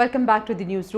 Welcome back to the news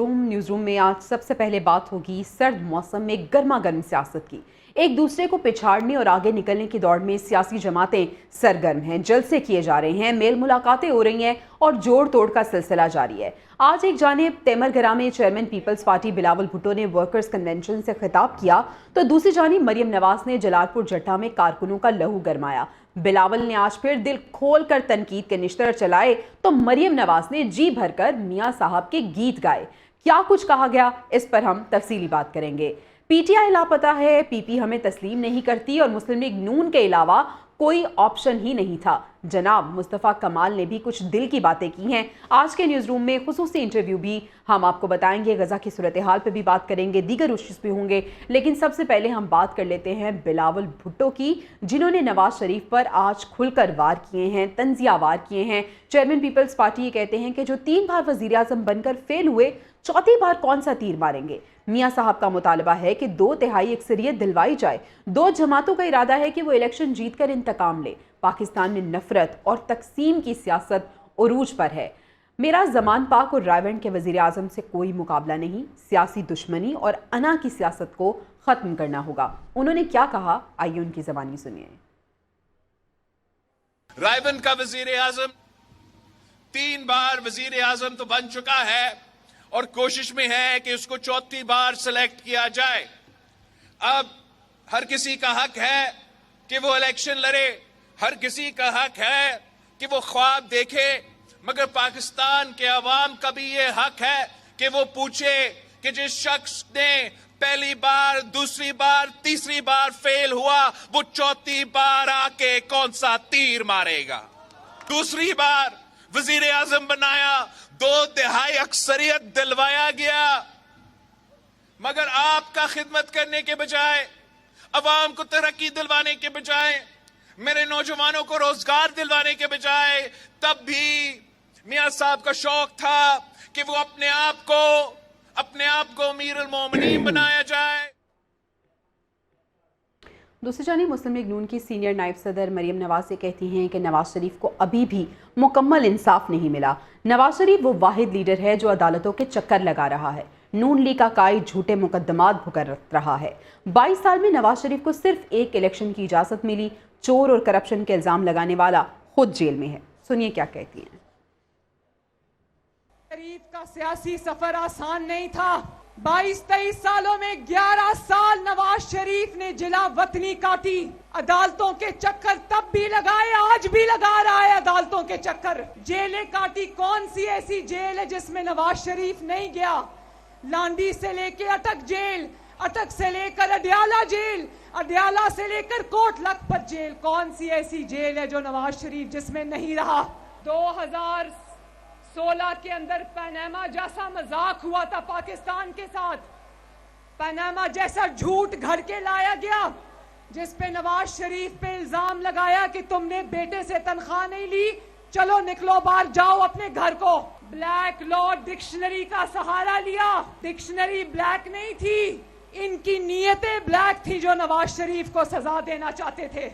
room में आज सबसे पहले बात होगी सर्द मौसम में गर्मा गर्म सियासत की। एक दूसरे को पिछाड़ने और आगे निकलने की दौड़ में सियासी जमातें सरगर्म हैं, जलसे किए जा रहे हैं, मेल मुलाकातें हो रही हैं और जोड़ तोड़ का सिलसिला जारी है। आज एक जानिब तेमरगरा में चेयरमैन पीपल्स पार्टी बिलावल भुट्टो ने वर्कर्स कन्वेंशन से खिताब किया तो दूसरी जानिब मरियम नवाज ने जलालपुर जट्टा में कारकुनों का लहू गरमाया। बिलावल ने आज फिर दिल खोल कर तनकीद के निश्तर चलाए तो मरियम नवाज ने जी भरकर मियां साहब के गीत गाए। क्या कुछ कहा गया, इस पर हम तफसीली बात करेंगे। पीटीआई लापता है, पीपी हमें तस्लीम नहीं करती और मुस्लिम लीग नून के अलावा कोई ऑप्शन ही नहीं था। जनाब मुस्तफ़ा कमाल ने भी कुछ दिल की बातें की हैं। आज के न्यूज़ रूम में खुसूसी इंटरव्यू भी हम आपको बताएंगे, गज़ा की सूरत हाल पे भी बात करेंगे, दीगर इश्यूज़ भी होंगे। लेकिन सबसे पहले हम बात कर लेते हैं बिलावल भुट्टो की, जिन्होंने नवाज शरीफ पर आज खुलकर वार किए हैं, तंजिया वार किए हैं। चेयरमैन पीपल्स पार्टी ये कहते हैं कि जो 3 बार वज़ीर आज़म बनकर फेल हुए, चौथी बार कौन सा तीर मारेंगे। मियां साहब का मुतालबा है कि 2/3 अक्सरियत दिलवाई जाए। 2 जमातों का इरादा है कि वो इलेक्शन जीतकर इंतकाम ले। पाकिस्तान में नफरत और तकसीम की सियासत उरूज पर है। मेरा जमान पाक और रायवंड के वजीर आजम से कोई मुकाबला नहीं, सियासी दुश्मनी और अना की सियासत को खत्म करना होगा। उन्होंने क्या कहा, आइए उनकी ज़बानी सुनिए। रायवंड का वजीर आजम 3 बार वजीर आजम तो बन चुका है और कोशिश में है कि उसको चौथी बार सिलेक्ट किया जाए। अब हर किसी का हक है कि वो इलेक्शन लड़े, हर किसी का हक है कि वो ख्वाब देखे, मगर पाकिस्तान के अवाम का भी ये हक है कि वो पूछे कि जिस शख्स ने पहली बार, दूसरी बार, तीसरी बार फेल हुआ, वो चौथी बार आके कौन सा तीर मारेगा। दूसरी बार वजीर आजम बनाया, 2/3 अक्सरियत दिलवाया गया, मगर आपका खिदमत करने के बजाय, अवाम को तरक्की दिलवाने के बजाय, मेरे नौजवानों को रोजगार दिलवाने के बजाय, तब भी मियां साहब का शौक था कि वो अपने आप को अमीरुल मोमिनीन बनाया जाए। दूसरी जानिब मुस्लिम लीग नून की सीनियर नायब सदर मरियम नवाज से कहती हैं कि नवाज शरीफ को अभी भी मुकम्मल इंसाफ नहीं मिला। नवाज शरीफ वो वाहिद लीडर है जो अदालतों के चक्कर लगा रहा है। नून लीग का कायद झूठे मुकदमात भुगत रहा है। 22 साल में नवाज शरीफ को सिर्फ एक इलेक्शन की इजाजत मिली। चोर और करप्शन के इल्जाम लगाने वाला खुद जेल में है। सुनिए क्या कहती हैं। शरीफ का सियासी सफर आसान नहीं था। 22-23 सालों में 11 साल नवाज शरीफ ने जिला वतनी काटी। अदालतों के चक्कर तब भी लगाए, आज भी लगा रहा है अदालतों के चक्कर। जेलें काटी, कौन सी ऐसी जेल है जिसमें नवाज शरीफ नहीं गया। लांडी से लेके अटक जेल, अटक से लेकर अडयाला जेल, अडयाला से लेकर कोट लखपत जेल, कौन सी ऐसी जेल है जो नवाज शरीफ जिसमें नहीं रहा। 2016 के अंदर पनामा जैसा मजाक हुआ था पाकिस्तान के साथ, पनामा जैसा झूठ घर के लाया गया जिस पे नवाज शरीफ पे इल्जाम लगाया कि तुमने बेटे से तनख्वाह नहीं ली, चलो निकलो बाहर, जाओ अपने घर को। ब्लैक लॉ डिक्शनरी का सहारा लिया, डिक्शनरी ब्लैक नहीं थी, इनकी नीयतें ब्लैक थी जो नवाज शरीफ को सजा देना चाहते थे।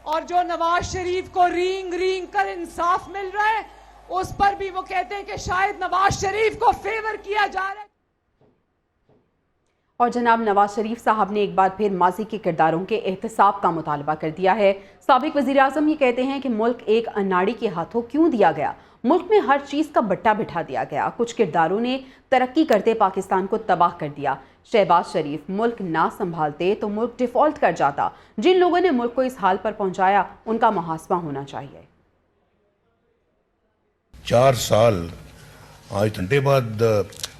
और जो नवाज शरीफ को रींग रींग कर इंसाफ मिल रहा है, उस पर भी वो कहते हैं कि शायद नवाज शरीफ को फेवर किया जा रहा है। और जनाब नवाज शरीफ साहब ने एक बार फिर माजी के किरदारों के एहतसाब का मुतालबा कर दिया है। साबिक वजीर आजम ये कहते हैं कि मुल्क एक अनाड़ी के हाथों क्यों दिया गया। मुल्क में हर चीज़ का बट्टा बिठा दिया गया। कुछ किरदारों ने तरक्की करते पाकिस्तान को तबाह कर दिया। शहबाज शरीफ मुल्क ना संभालते तो मुल्क डिफॉल्ट कर जाता। जिन लोगों ने मुल्क को इस हाल पर पहुंचाया, उनका मुहासबा होना चाहिए। 4 साल, आज घंटे बाद,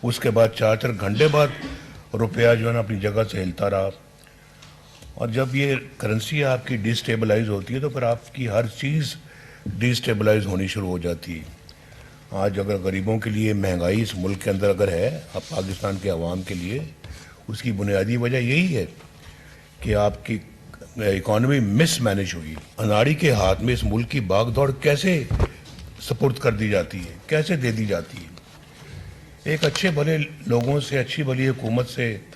उसके बाद 4 घंटे बाद रुपया जो है ना अपनी जगह से हिलता रहा। और जब ये करेंसी आपकी डिस्टेबलाइज होती है तो फिर आपकी हर चीज़ डिस्टेबलाइज होनी शुरू हो जाती है। आज अगर गरीबों के लिए महंगाई इस मुल्क के अंदर अगर है, अब पाकिस्तान के अवाम के लिए, उसकी बुनियादी वजह यही है कि आपकी इकॉनमी मिसमैनेज हुई। अनाड़ी के हाथ में इस मुल्क की भागदौड़ कैसे सपुर्द कर दी जाती है, कैसे दे दी जाती है। एक अच्छे भले लोगों से, अच्छी भली हुकूमत से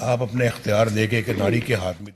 आप अपने इख्तियार लेके एक अनाड़ी के हाथ में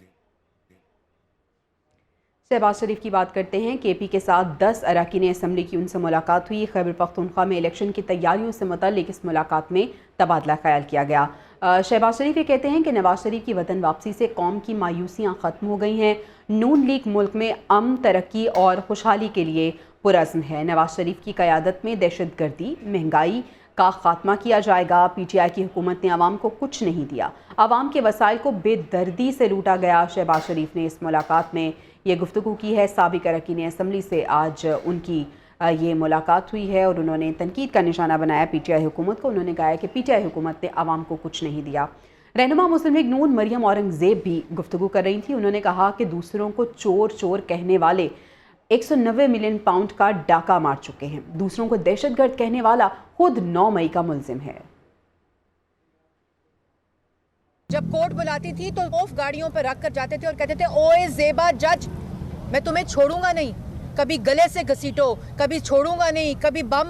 शहबाज शरीफ की बात करते हैं। केपी के साथ 10 अरकान असम्बली की उनसे मुलाकात हुई। खैबर पख्तूनख्वा में इलेक्शन की तैयारियों से मुतल्लिक इस मुलाकात में तबादला ख्याल किया गया। शहबाज शरीफ ये कहते हैं कि नवाज शरीफ की वतन वापसी से कौम की मायूसियाँ ख़त्म हो गई हैं। नून लीग मुल्क में अमन, तरक्की और खुशहाली के लिए पुरज़्म है। नवाज शरीफ की क़यादत में दहशत गर्दी, महंगाई का खात्मा किया जाएगा। पीटीआई की हुकूमत ने आवाम को कुछ नहीं दिया, आवाम के वसाइल को बेदर्दी से लूटा गया। शहबाज शरीफ ने इस मुलाकात में ये गुफ्तगू की है। साबिक़ अरकान असम्बली से आज उनकी ये मुलाकात हुई है और उन्होंने तनकीद का निशाना बनाया पीटीआई हुकूमत को। उन्होंने कहा है कि पीटीआई हुकूमत ने आवाम को कुछ नहीं दिया। रहनुमा मुस्लिम लीग नून मरियम औरंगज़ेब भी गुफ्तगू कर रही थी। उन्होंने कहा कि दूसरों को चोर चोर कहने वाले 190 मिलियन पाउंड का डाका मार चुके हैं। दूसरों को दहशतगर्द कहने वाला खुद 9 मई का मुल्जिम है। जब कोर्ट बुलाती थी तो खौफ गाड़ियों पर रख कर जाते थे और कहते थे ओए ज़ेबा जज, मैं तुम्हें छोड़ूंगा नहीं, कभी गले से घसीटो, कभी छोड़ूंगा नहीं, कभी बम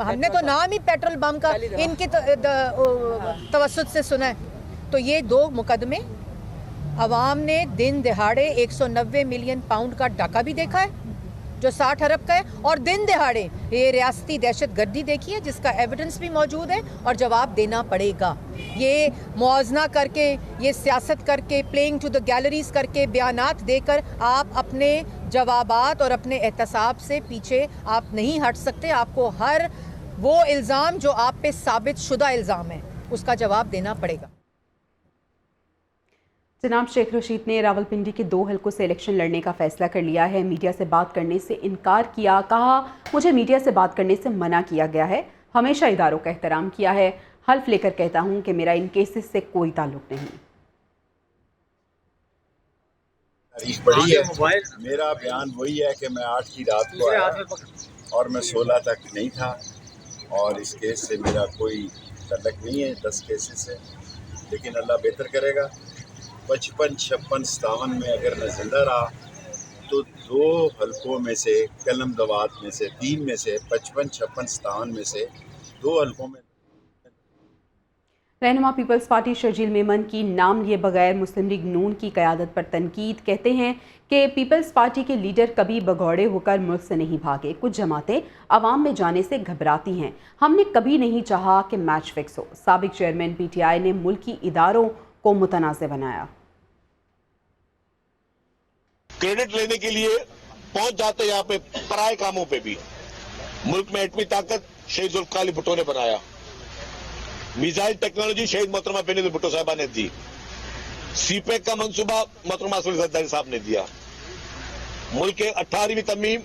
हमने तो नाम ही पेट्रोल बम का इनके तवस्सुत से सुना है। तो ये 2 मुकदमे अवाम ने दिन दिहाड़े 190 मिलियन पाउंड का डाका भी देखा है जो 60 अरब का है, और दिन दिहाड़े ये रियासती दहशत गर्दी देखी है जिसका एविडेंस भी मौजूद है और जवाब देना पड़ेगा। ये मुआवजा करके, ये सियासत करके, प्लेइंग टू द गैलरीज करके, बयानात देकर आप अपने जवाबात और अपने एहतसाब से पीछे आप नहीं हट सकते। आपको हर वो इल्ज़ाम जो आप पे साबित शुदा इल्ज़ाम है उसका जवाब देना पड़ेगा। जनाब शेख रशीद ने रावलपिंडी के 2 हलकों से इलेक्शन लड़ने का फैसला कर लिया है। मीडिया से बात करने से इनकार किया, कहा मुझे मीडिया से बात करने से मना किया गया है, हमेशा इदारों का एहतराम किया है, हल्फ लेकर कहता हूं कि मेरा इन केसेस से कोई ताल्लुक नहीं। तारीख बड़ी है, मेरा बयान वही है कि मैं 8 की रात को आया और मैं 16 तक नहीं था और इस केस से मेरा कोई ताल्लुक नहीं है 10 केसेस से, लेकिन अल्लाह बेहतर करेगा। 55, 56, 57 में अगर मैं जिंदा रहा तो 2 हलकों में से, कलम दवात में से 3 में से, 55, 56, 57 में से 2 हलकों में। रहनुमा पीपल्स पार्टी शर्जील मेमन की नाम लिए बगैर मुस्लिम लीग नून की क़यादत पर तनकीद। कहते हैं कि पीपल्स पार्टी के लीडर कभी भगौड़े होकर मुल्क से नहीं भागे। कुछ जमातें आवाम में जाने से घबराती हैं। हमने कभी नहीं चाहा कि मैच फिक्स हो। साबिक चेयरमैन पीटीआई ने मुल्की इदारों को मुतनाज़ बनाया। क्रेडिट लेने के लिए पहुंच जाते यहाँ पे पराए कामों पे भी। मुल्क में एटमी ताकत शहीद जुल्फ़िकार अली भुट्टो ने बनाया, मिसाइल टेक्नोलॉजी शहीद मोहतरमा बेनज़ीर भुट्टो साहबा ने दी, सीपेक का मंसूबा मोहतरमा असद अली ज़रदारी साहब ने दिया, मुल्क के 18वीं तरमीम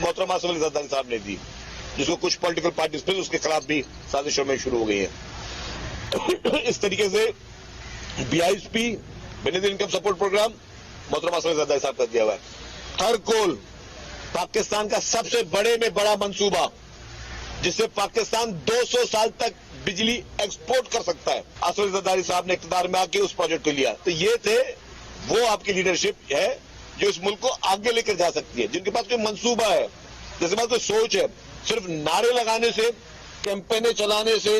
मोहतरमा असद अली ज़रदारी साहब ने दी, जिसको कुछ पॉलिटिकल पार्टीज फिर उसके खिलाफ भी साजिशों में शुरू हो गई है। इस तरीके से BISP Benazir income support programme मोहतरमा असद अली ज़रदारी साहब का दिया हुआ है। हर कोल पाकिस्तान का सबसे बड़े में बड़ा मंसूबा जिससे पाकिस्तान 200 साल तक बिजली एक्सपोर्ट कर सकता है, असद अली ज़रदारी साहब ने इक़्तिदार में आके उस प्रोजेक्ट को लिया। तो ये थे वो आपकी लीडरशिप है जो इस मुल्क को आगे लेकर जा सकती है, जिनके पास कोई मंसूबा है, जिसके पास कोई सोच है। सिर्फ नारे लगाने से, कैंपेनें चलाने से,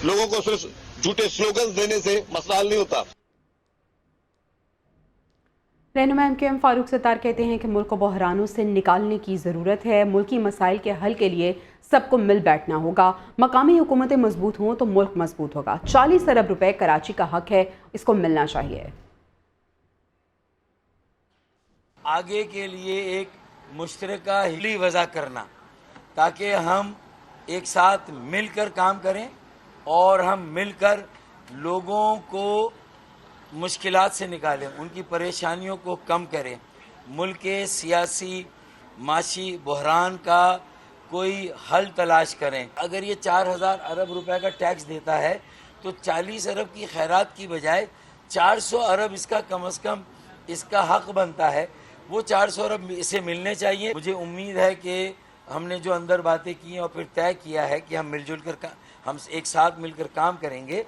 लोगों को सिर्फ झूठे स्लोगन देने से मसला हल नहीं होता। रहनुमा MKM फारूक सत्तार कहते हैं कि मुल्क को बहरानों से निकालने की ज़रूरत है। मुल्की मसाइल के हल के लिए सबको मिल बैठना होगा। मकामी हुकूमतें मजबूत हों तो मुल्क मजबूत होगा। 40 अरब रुपए कराची का हक है, इसको मिलना चाहिए। आगे के लिए एक मुश्तरका हिली वज़ा करना ताकि हम एक साथ मिलकर काम करें और हम मिलकर लोगों को मुश्किलात से निकालें, उनकी परेशानियों को कम करें। मुल्क के सियासी माशी बहरान का कोई हल तलाश करें। अगर ये 4000 अरब रुपए का टैक्स देता है तो 40 अरब की खैरात की बजाय 400 अरब इसका कम से कम इसका हक बनता है। वो 400 अरब इसे मिलने चाहिए। मुझे उम्मीद है कि हमने जो अंदर बातें की और फिर तय किया है कि हम मिलजुल कर हम एक साथ मिलकर काम करेंगे।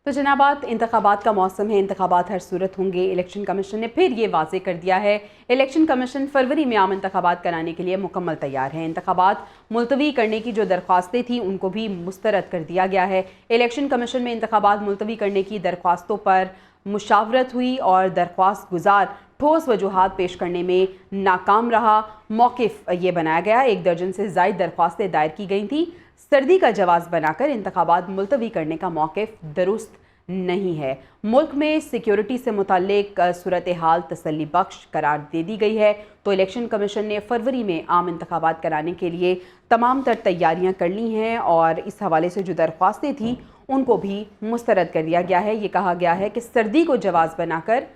तो जनाबात, इंतखाबात का मौसम है, इंतखाबात हर सूरत होंगे। इलेक्शन कमीशन ने फिर ये वाज़े कर दिया है। इलेक्शन कमीशन फरवरी में आम इंतखाबात कराने के लिए मुकम्मल तैयार है। इंतखाबात मुलतवी करने की जो दरख्वास्तें थीं उनको भी मुस्तरद कर दिया गया है। इलेक्शन कमीशन में इंतखाबात मुलतवी करने की दरख्वास्तों पर मुशावरत हुई और दरख्वास्त गुजार ठोस वजूहात पेश करने में नाकाम रहा। मौक़िफ़ ये बनाया गया, 1 दर्जन से ज़ायद दरख्वास्तें दायर की गई थीं। सर्दी का जवाज़ बनाकर इंतखाबात मुलतवी करने का मौक़िफ़ दुरुस्त नहीं है। मुल्क में सिक्योरिटी से मुताल्लिक सूरत हाल तसल्ली बख्श करार दे दी गई है, तो इलेक्शन कमीशन ने फरवरी में आम इंतखाबात कराने के लिए तमाम तर तैयारियां कर ली हैं और इस हवाले से जो दरख्वास्तें थी उनको भी मुस्तरद कर दिया गया है। ये कहा गया है कि सर्दी को जवाज़ बनाकर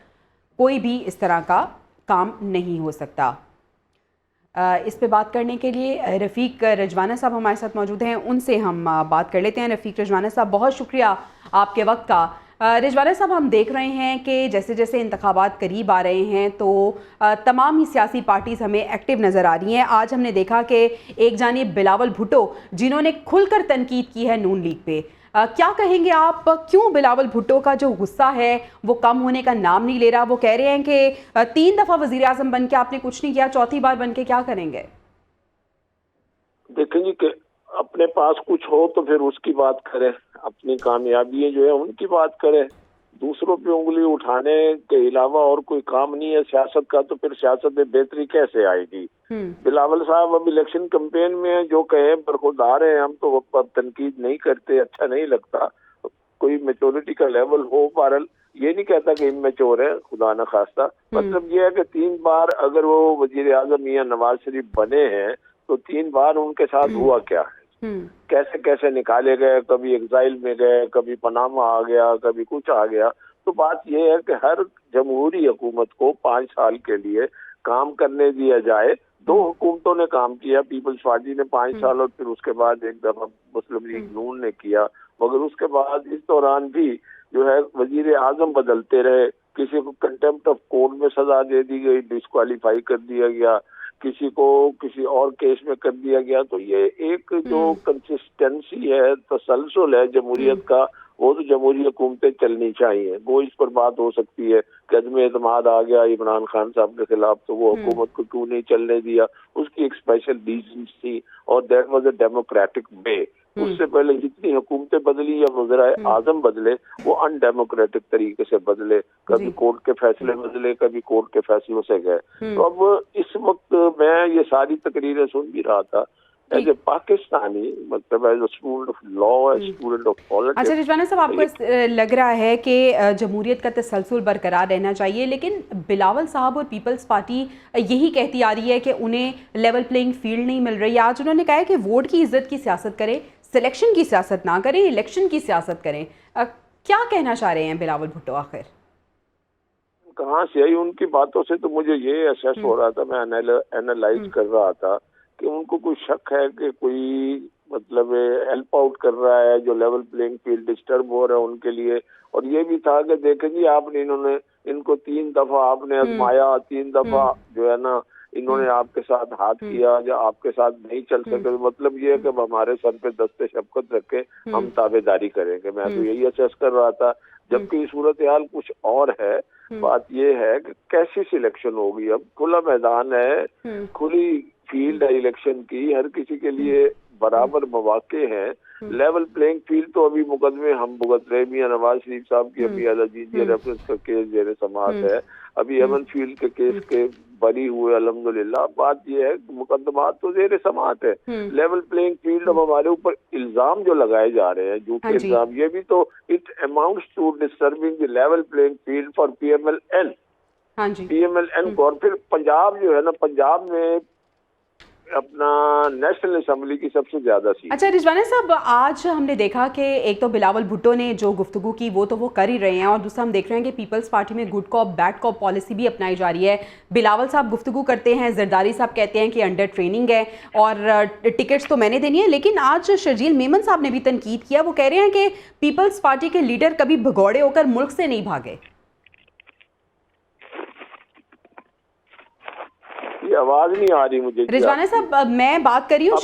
कोई भी इस तरह का काम नहीं हो सकता। इस पे बात करने के लिए रफ़ीक रजवाना साहब हमारे साथ मौजूद हैं, उनसे हम बात कर लेते हैं। रफ़ीक रजवाना साहब, बहुत शुक्रिया आपके वक्त का। रजवाना साहब, हम देख रहे हैं कि जैसे जैसे इंतखाबात करीब आ रहे हैं तो तमाम ही सियासी पार्टीज़ हमें एक्टिव नज़र आ रही हैं। आज हमने देखा कि एक जानिब बिलावल भुट्टो जिन्होंने खुलकर तनकीद की है नून लीग पे, क्या कहेंगे आप, क्यों बिलावल भुट्टो का जो गुस्सा है वो कम होने का नाम नहीं ले रहा? वो कह रहे हैं कि 3 दफ़ा वज़ीर आज़म बन के आपने कुछ नहीं किया, चौथी बार बन के क्या करेंगे? देखें जी कि अपने पास कुछ हो तो फिर उसकी बात करें, अपनी कामयाबी जो है उनकी बात करें। दूसरों पे उंगली उठाने के अलावा और कोई काम नहीं है सियासत का, तो फिर सियासत में बेहतरी कैसे आएगी? बिलावल साहब अब इलेक्शन कैंपेन में जो कहे बरखुरदार हैं, हम तो अब तनकीद नहीं करते, अच्छा नहीं लगता। कोई मेच्योरिटी का लेवल हो, बहरहाल ये नहीं कहता कि इमेच्योर है, खुदा न खास्ता। मतलब ये है कि 3 बार अगर वो वजीर आजम या नवाज शरीफ बने हैं तो 3 बार उनके साथ हुआ क्या है, कैसे कैसे निकाले गए, कभी एग्जाइल में गए, कभी पनामा आ गया, कभी कुछ आ गया। तो बात यह है कि हर जमहूरी हुकूमत को 5 साल के लिए काम करने दिया जाए। 2 हुकूमतों ने काम किया, पीपल्स पार्टी ने 5 साल और फिर उसके बाद एक दफा मुस्लिम लीग नून ने किया, मगर उसके बाद इस दौरान भी जो है वजीर आजम बदलते रहे। किसी को कंटेम्प्ट ऑफ कोर्ट में सजा दे दी गई, डिस्क्वालीफाई कर दिया गया, किसी को किसी और केस में कर दिया गया। तो ये एक जो कंसिस्टेंसी है, तसलसल है जमहूरियत का, वो तो जमहूरी हुकूमतें चलनी चाहिए। वो इस पर बात हो सकती है कि अदम एतमाद आ गया इमरान खान साहब के खिलाफ, तो वो हुकूमत को क्यों नहीं चलने दिया, उसकी एक स्पेशल रीजन थी और दैट वाज अ डेमोक्रेटिक वे। उससे पहले जितनी हुकूमतें बदली या वज़ीर आज़म बदले वो अनडेमोक्रेटिक तरीके से बदले, कभी कोर्ट के फैसले बदले, कभी कोर्ट के फैसलों से गए। तो अब इस वक्त मैं ये सारी तकरीरें सुन भी रहा था एज ए पाकिस्तानी, मतलब as a student of law, as student of politics. अच्छा रिजवाना साहब, आपको लग रहा है कि जमहूरियत का तसलसल बरकरार रहना चाहिए, लेकिन बिलावल साहब और पीपल्स पार्टी यही कहती आ रही है कि उन्हें लेवल प्लेइंग फील्ड नहीं मिल रही। आज उन्होंने कहा है कि वोट की इज्जत की सियासत करें, सिलेक्शन की सियासत ना करें, इलेक्शन की सियासत करें। क्या कहना चाह रहे हैं बिलावल भुट्टो आखिर? कहाँ से आई उनकी बातों से तो मुझे ये असेस हो रहा था, मैं एनालाइज कर रहा था कि उनको कोई शक है कि कोई मतलब हेल्प आउट कर रहा है, जो लेवल प्लेइंग फील्ड डिस्टर्ब हो रहा है उनके लिए। और ये भी था कि देखें जी, आपने इनको 3 दफा आपने आजमाया, 3 दफा जो है ना इन्होंने आपके साथ हाथ किया, या आपके साथ नहीं चल सके, मतलब ये है कि हमारे सर पे दस्ते शफकत रखे, हम ताबेदारी करेंगे। मैं तो यही असेस कर रहा था, जबकि सूरत हाल कुछ और है। बात ये है कि कैसी सिलेक्शन होगी, अब खुला मैदान है, खुली फील्ड है इलेक्शन की, हर किसी के लिए बराबर मौके हैं। लेवल प्लेइंग फील्ड तो अभी मुकदमे हम भुगत रहे, मियां नवाज शरीफ साहब की अभी अजीजिया रेफरेंस का केस जेर समाअत है, अभी अमन फील्ड के केस के बरी हुए अल्हम्दुलिल्लाह। बात यह है मुकदमात तो जेर समाअत है, लेवल प्लेइंग फील्ड अब हमारे ऊपर इल्जाम जो लगाए जा रहे हैं, झूठे इल्जाम, ये भी तो it amounts to disturbing the level playing field for PMLN। PMLN को, और फिर पंजाब जो है ना, पंजाब में अपना नेशनल असेंबली की सबसे ज्यादा सीट। अच्छा रिजवाना साहब, आज हमने देखा कि एक तो बिलावल भुट्टो ने जो गुफ्तगू की वो तो वो कर ही रहे हैं, और दूसरा हम देख रहे हैं कि पीपल्स पार्टी में good cop bad cop policy भी अपनाई जा रही है। बिलावल साहब गुफ्तगू करते हैं, जरदारी साहब कहते हैं कि अंडर ट्रेनिंग है और टिकट्स तो मैंने देनी है, लेकिन आज शर्जील मेमन साहब ने भी तनकीद किया। वो कह रहे हैं कि पीपल्स पार्टी के लीडर कभी भगौड़े होकर मुल्क से नहीं भागे। आवाज नहीं आ रही मुझे रिजवाना साहब, मैं बात कर रही हूँ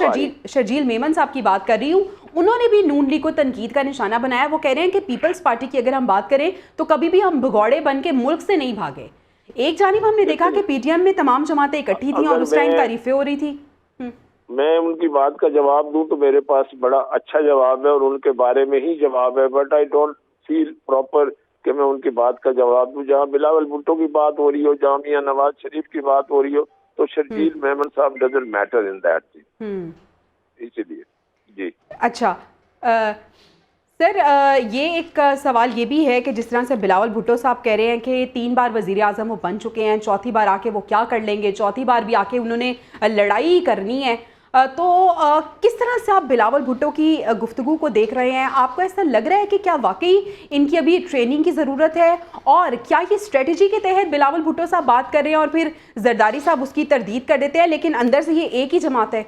शर्जील मेमन साहब की बात कर रही हूँ। उन्होंने भी नून लीग को तनकीद का निशाना बनाया। वो कह रहे हैं कि पीपल्स पार्टी की अगर हम बात करें तो कभी भी हम भगौड़े बन के मुल्क से नहीं भागे। एक जानिब हमने देखा कि PTM में तमाम जमातें इकट्ठी थी और उस टाइम तारीफें हो रही थी। मैं उनकी बात का जवाब दूं तो मेरे पास बड़ा अच्छा जवाब है और उनके बारे में ही जवाब है, but I don't feel proper کہ میں ان کی بات کا جواب دوں. جہاں بلاول بھٹو کی بات ہو رہی ہو, جہاں میاں نواز شریف کی بات ہو رہی ہو, تو شرجیل میمن صاحب doesn't matter in that thing. اسی لیے جی. اچھا سر, یہ ایک سوال یہ بھی ہے کہ جس طرح سے بلاول بھٹو صاحب کہہ رہے ہیں کہ 3 بار وزیر اعظم وہ بن چکے ہیں, چوتھی بار آ کے وہ کیا کر لیں گے, چوتھی بار بھی آ کے انہوں نے لڑائی کرنی ہے, تو کس طرح سے آپ بلاول بھٹو کی گفتگو کو دیکھ رہے ہیں؟ آپ کو ایسا لگ رہا ہے کہ کیا واقعی ان کی ابھی ٹریننگ کی ضرورت ہے, اور کیا یہ اسٹریٹجی کے تحت بلاول بھٹو صاحب بات کر رہے ہیں اور پھر زرداری صاحب اس کی تردید کر دیتے ہیں, لیکن اندر سے یہ ایک ہی جماعت ہے,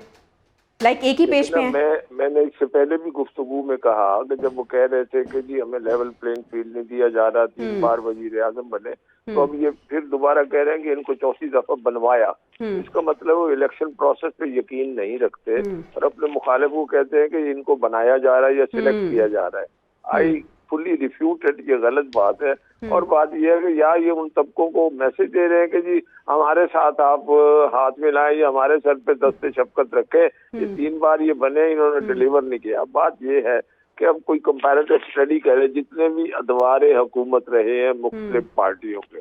لائک ایک ہی پیج پہ ہیں؟ میں نے اس سے پہلے بھی گفتگو میں کہا کہ جب وہ کہہ رہے تھے کہ جی ہمیں لیول پلینگ فیلڈ نہیں دیا جا رہا, 3 بار وزیر اعظم بنے, تو اب یہ پھر دوبارہ کہہ رہے ہیں کہ ان کو 4تھی دفعہ بنوایا. اس کا مطلب وہ الیکشن پروسیس پہ یقین نہیں رکھتے اور اپنے مخالف کو کہتے ہیں کہ ان کو بنایا جا رہا ہے یا سلیکٹ کیا جا رہا ہے. آئی فلی ریفیوٹڈ, یہ غلط بات ہے. اور بات یہ ہے کہ یا یہ ان طبقوں کو میسج دے رہے ہیں کہ جی ہمارے ساتھ آپ ہاتھ ملائیں یا ہمارے سر پہ دست شفقت رکھیں, یہ 3 بار یہ بنے, انہوں نے ڈیلیور نہیں کیا. بات یہ ہے کہ اب کوئی کمپیریٹو اسٹڈی کرے, جتنے بھی ادوار حکومت رہے ہیں مختلف پارٹیوں کے,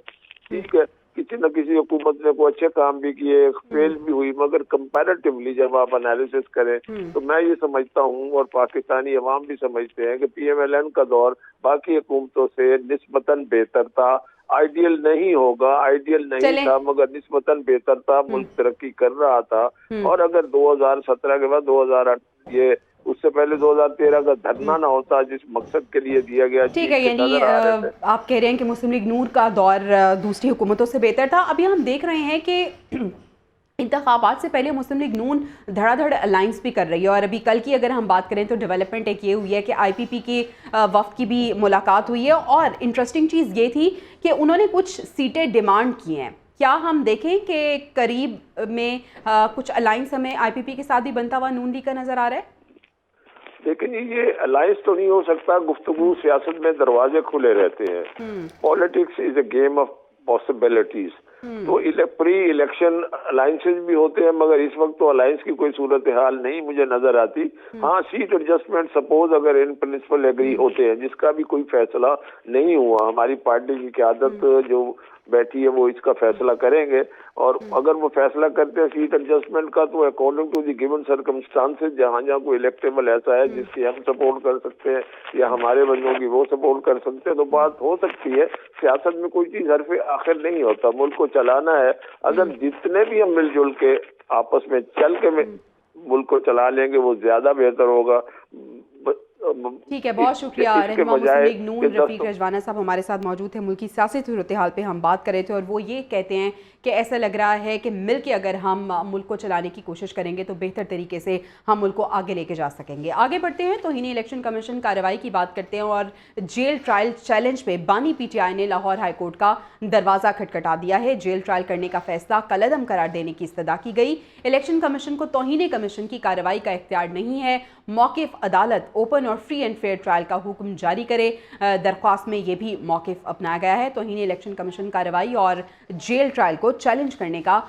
ٹھیک ہے, کسی نہ کسی حکومت نے کوئی اچھے کام بھی کیے, فیل بھی ہوئی, مگر کمپیریٹیولی جب آپ انالیسس کریں تو میں یہ سمجھتا ہوں اور پاکستانی عوام بھی سمجھتے ہیں کہ پی ایم ایل این کا دور باقی حکومتوں سے نسبتاً بہتر تھا. آئیڈیل نہیں ہوگا, آئیڈیل نہیں تھا, مگر نسبتاً بہتر تھا, ملک ترقی کر رہا تھا. اور اگر 2017 کے بعد 2008 یہ اس سے پہلے 2013 کا دھرنا نہ ہوتا جس مقصد کے لیے دیا گیا. ٹھیک ہے, یعنی آپ کہہ رہے ہیں کہ مسلم لیگ نون کا دور دوسری حکومتوں سے بہتر تھا. ابھی ہم دیکھ رہے ہیں کہ انتخابات سے پہلے مسلم لیگ نون دھڑا دھڑ الائنس بھی کر رہی ہے, اور ابھی کل کی اگر ہم بات کریں تو ڈیولپمنٹ ایک یہ ہوئی ہے کہ آئی پی پی کی وفد کی بھی ملاقات ہوئی ہے, اور انٹرسٹنگ چیز یہ تھی کہ انہوں نے کچھ سیٹیں ڈیمانڈ کی ہیں. کیا ہم دیکھیں کہ قریب میں کچھ الائنس ہمیں آئی پی پی کے ساتھ بھی بنتا ہوا نون لیگ کا نظر آ رہا ہے؟ لیکن یہ الائنس تو نہیں ہو سکتا. گفتگو سیاست میں دروازے کھلے رہتے ہیں. Politics is a game of possibilities. تو پری الیکشن الائنسز بھی ہوتے ہیں, مگر اس وقت تو الائنس کی کوئی صورتحال نہیں مجھے نظر آتی. ہاں, سیٹ ایڈجسٹمنٹ سپوز اگر ان پرنسپل ایگری ہوتے ہیں, جس کا بھی کوئی فیصلہ نہیں ہوا, ہماری پارٹی کی قیادت جو بیٹھی ہے وہ اس کا فیصلہ کریں گے, اور اگر وہ فیصلہ کرتے ہیں سیٹ ایڈجسٹمنٹ کا تو according to the given circumstances, جہاں جہاں کوئی الیکٹیبل ایسا ہے جس کی ہم سپورٹ کر سکتے ہیں یا ہمارے بندوں کی وہ سپورٹ کر سکتے ہیں, تو بات ہو سکتی ہے. سیاست میں کوئی چیز حرف آخر نہیں ہوتا, ملک کو چلانا ہے. اگر جتنے بھی ہم مل جل کے آپس میں چل کے ملک کو چلا لیں گے وہ زیادہ بہتر ہوگا. ٹھیک ہے, بہت شکریہ. رہنما مسلم لیگ نون رفیق رجوانہ صاحب ہمارے ساتھ موجود تھے. ملکی سیاسی صورتحال پہ ہم بات کر رہے تھے, اور وہ یہ کہتے ہیں کہ ایسا لگ رہا ہے کہ مل کے اگر ہم ملک کو چلانے کی کوشش کریں گے تو بہتر طریقے سے ہم ملک کو آگے لے کے جا سکیں گے. آگے بڑھتے ہیں, توہین الیکشن کمیشن کارروائی کی بات کرتے ہیں, اور جیل ٹرائل چیلنج پہ بانی پی ٹی آئی نے لاہور ہائی کورٹ کا دروازہ کھٹکھٹا دیا ہے. جیل ٹرائل کرنے کا فیصلہ کالعدم قرار دینے کی استدعا کی گئی. الیکشن کمیشن کو توہین کمیشن کی کارروائی کا اختیار نہیں ہے. موقف عدالت اوپن اور فری اینڈ فیئر ٹرائل کا حکم جاری کرے. درخواست میں یہ بھی موقف اپنایا گیا ہے. توہین الیکشن کمیشن کارروائی اور جیل ٹرائل کو چیلنج کرنے کا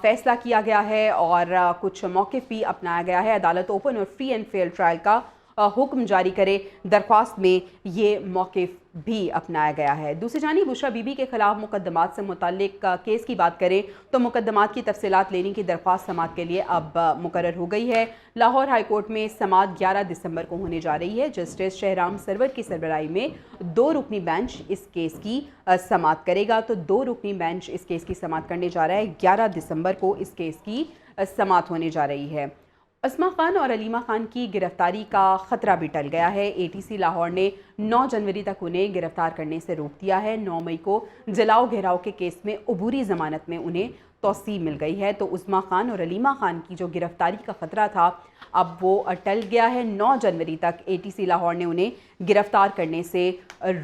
فیصلہ کیا گیا ہے, اور کچھ موقف بھی اپنایا گیا ہے. عدالت اوپن اور فری اینڈ فیئر ٹرائل کا حکم جاری کرے. درخواست میں یہ موقف بھی اپنایا گیا ہے. دوسری جانب بشرا بی بی کے خلاف مقدمات سے متعلق کیس کی بات کریں تو مقدمات کی تفصیلات لینے کی درخواست سماعت کے لیے اب مقرر ہو گئی ہے. لاہور ہائی کورٹ میں سماعت 11 دسمبر کو ہونے جا رہی ہے. جسٹس شہرام سرور کی سربراہی میں 2 رکنی بینچ اس کیس کی سماعت کرے گا. تو 2 رکنی بینچ اس کیس کی سماعت کرنے جا رہا ہے. 11 دسمبر کو اس کیس کی سماعت ہونے جا رہی ہے. اسما خان اور علیمہ خان کی گرفتاری کا خطرہ بھی ٹل گیا ہے. اے ٹی سی لاہور نے 9 جنوری تک انہیں گرفتار کرنے سے روک دیا ہے. 9 مئی کو جلاؤ گھیراؤ کے کیس میں عبوری ضمانت میں انہیں توسیع مل گئی ہے. تو اسما خان اور علیمہ خان کی جو گرفتاری کا خطرہ تھا اب وہ ٹل گیا ہے. 9 جنوری تک اے ٹی سی لاہور نے انہیں گرفتار کرنے سے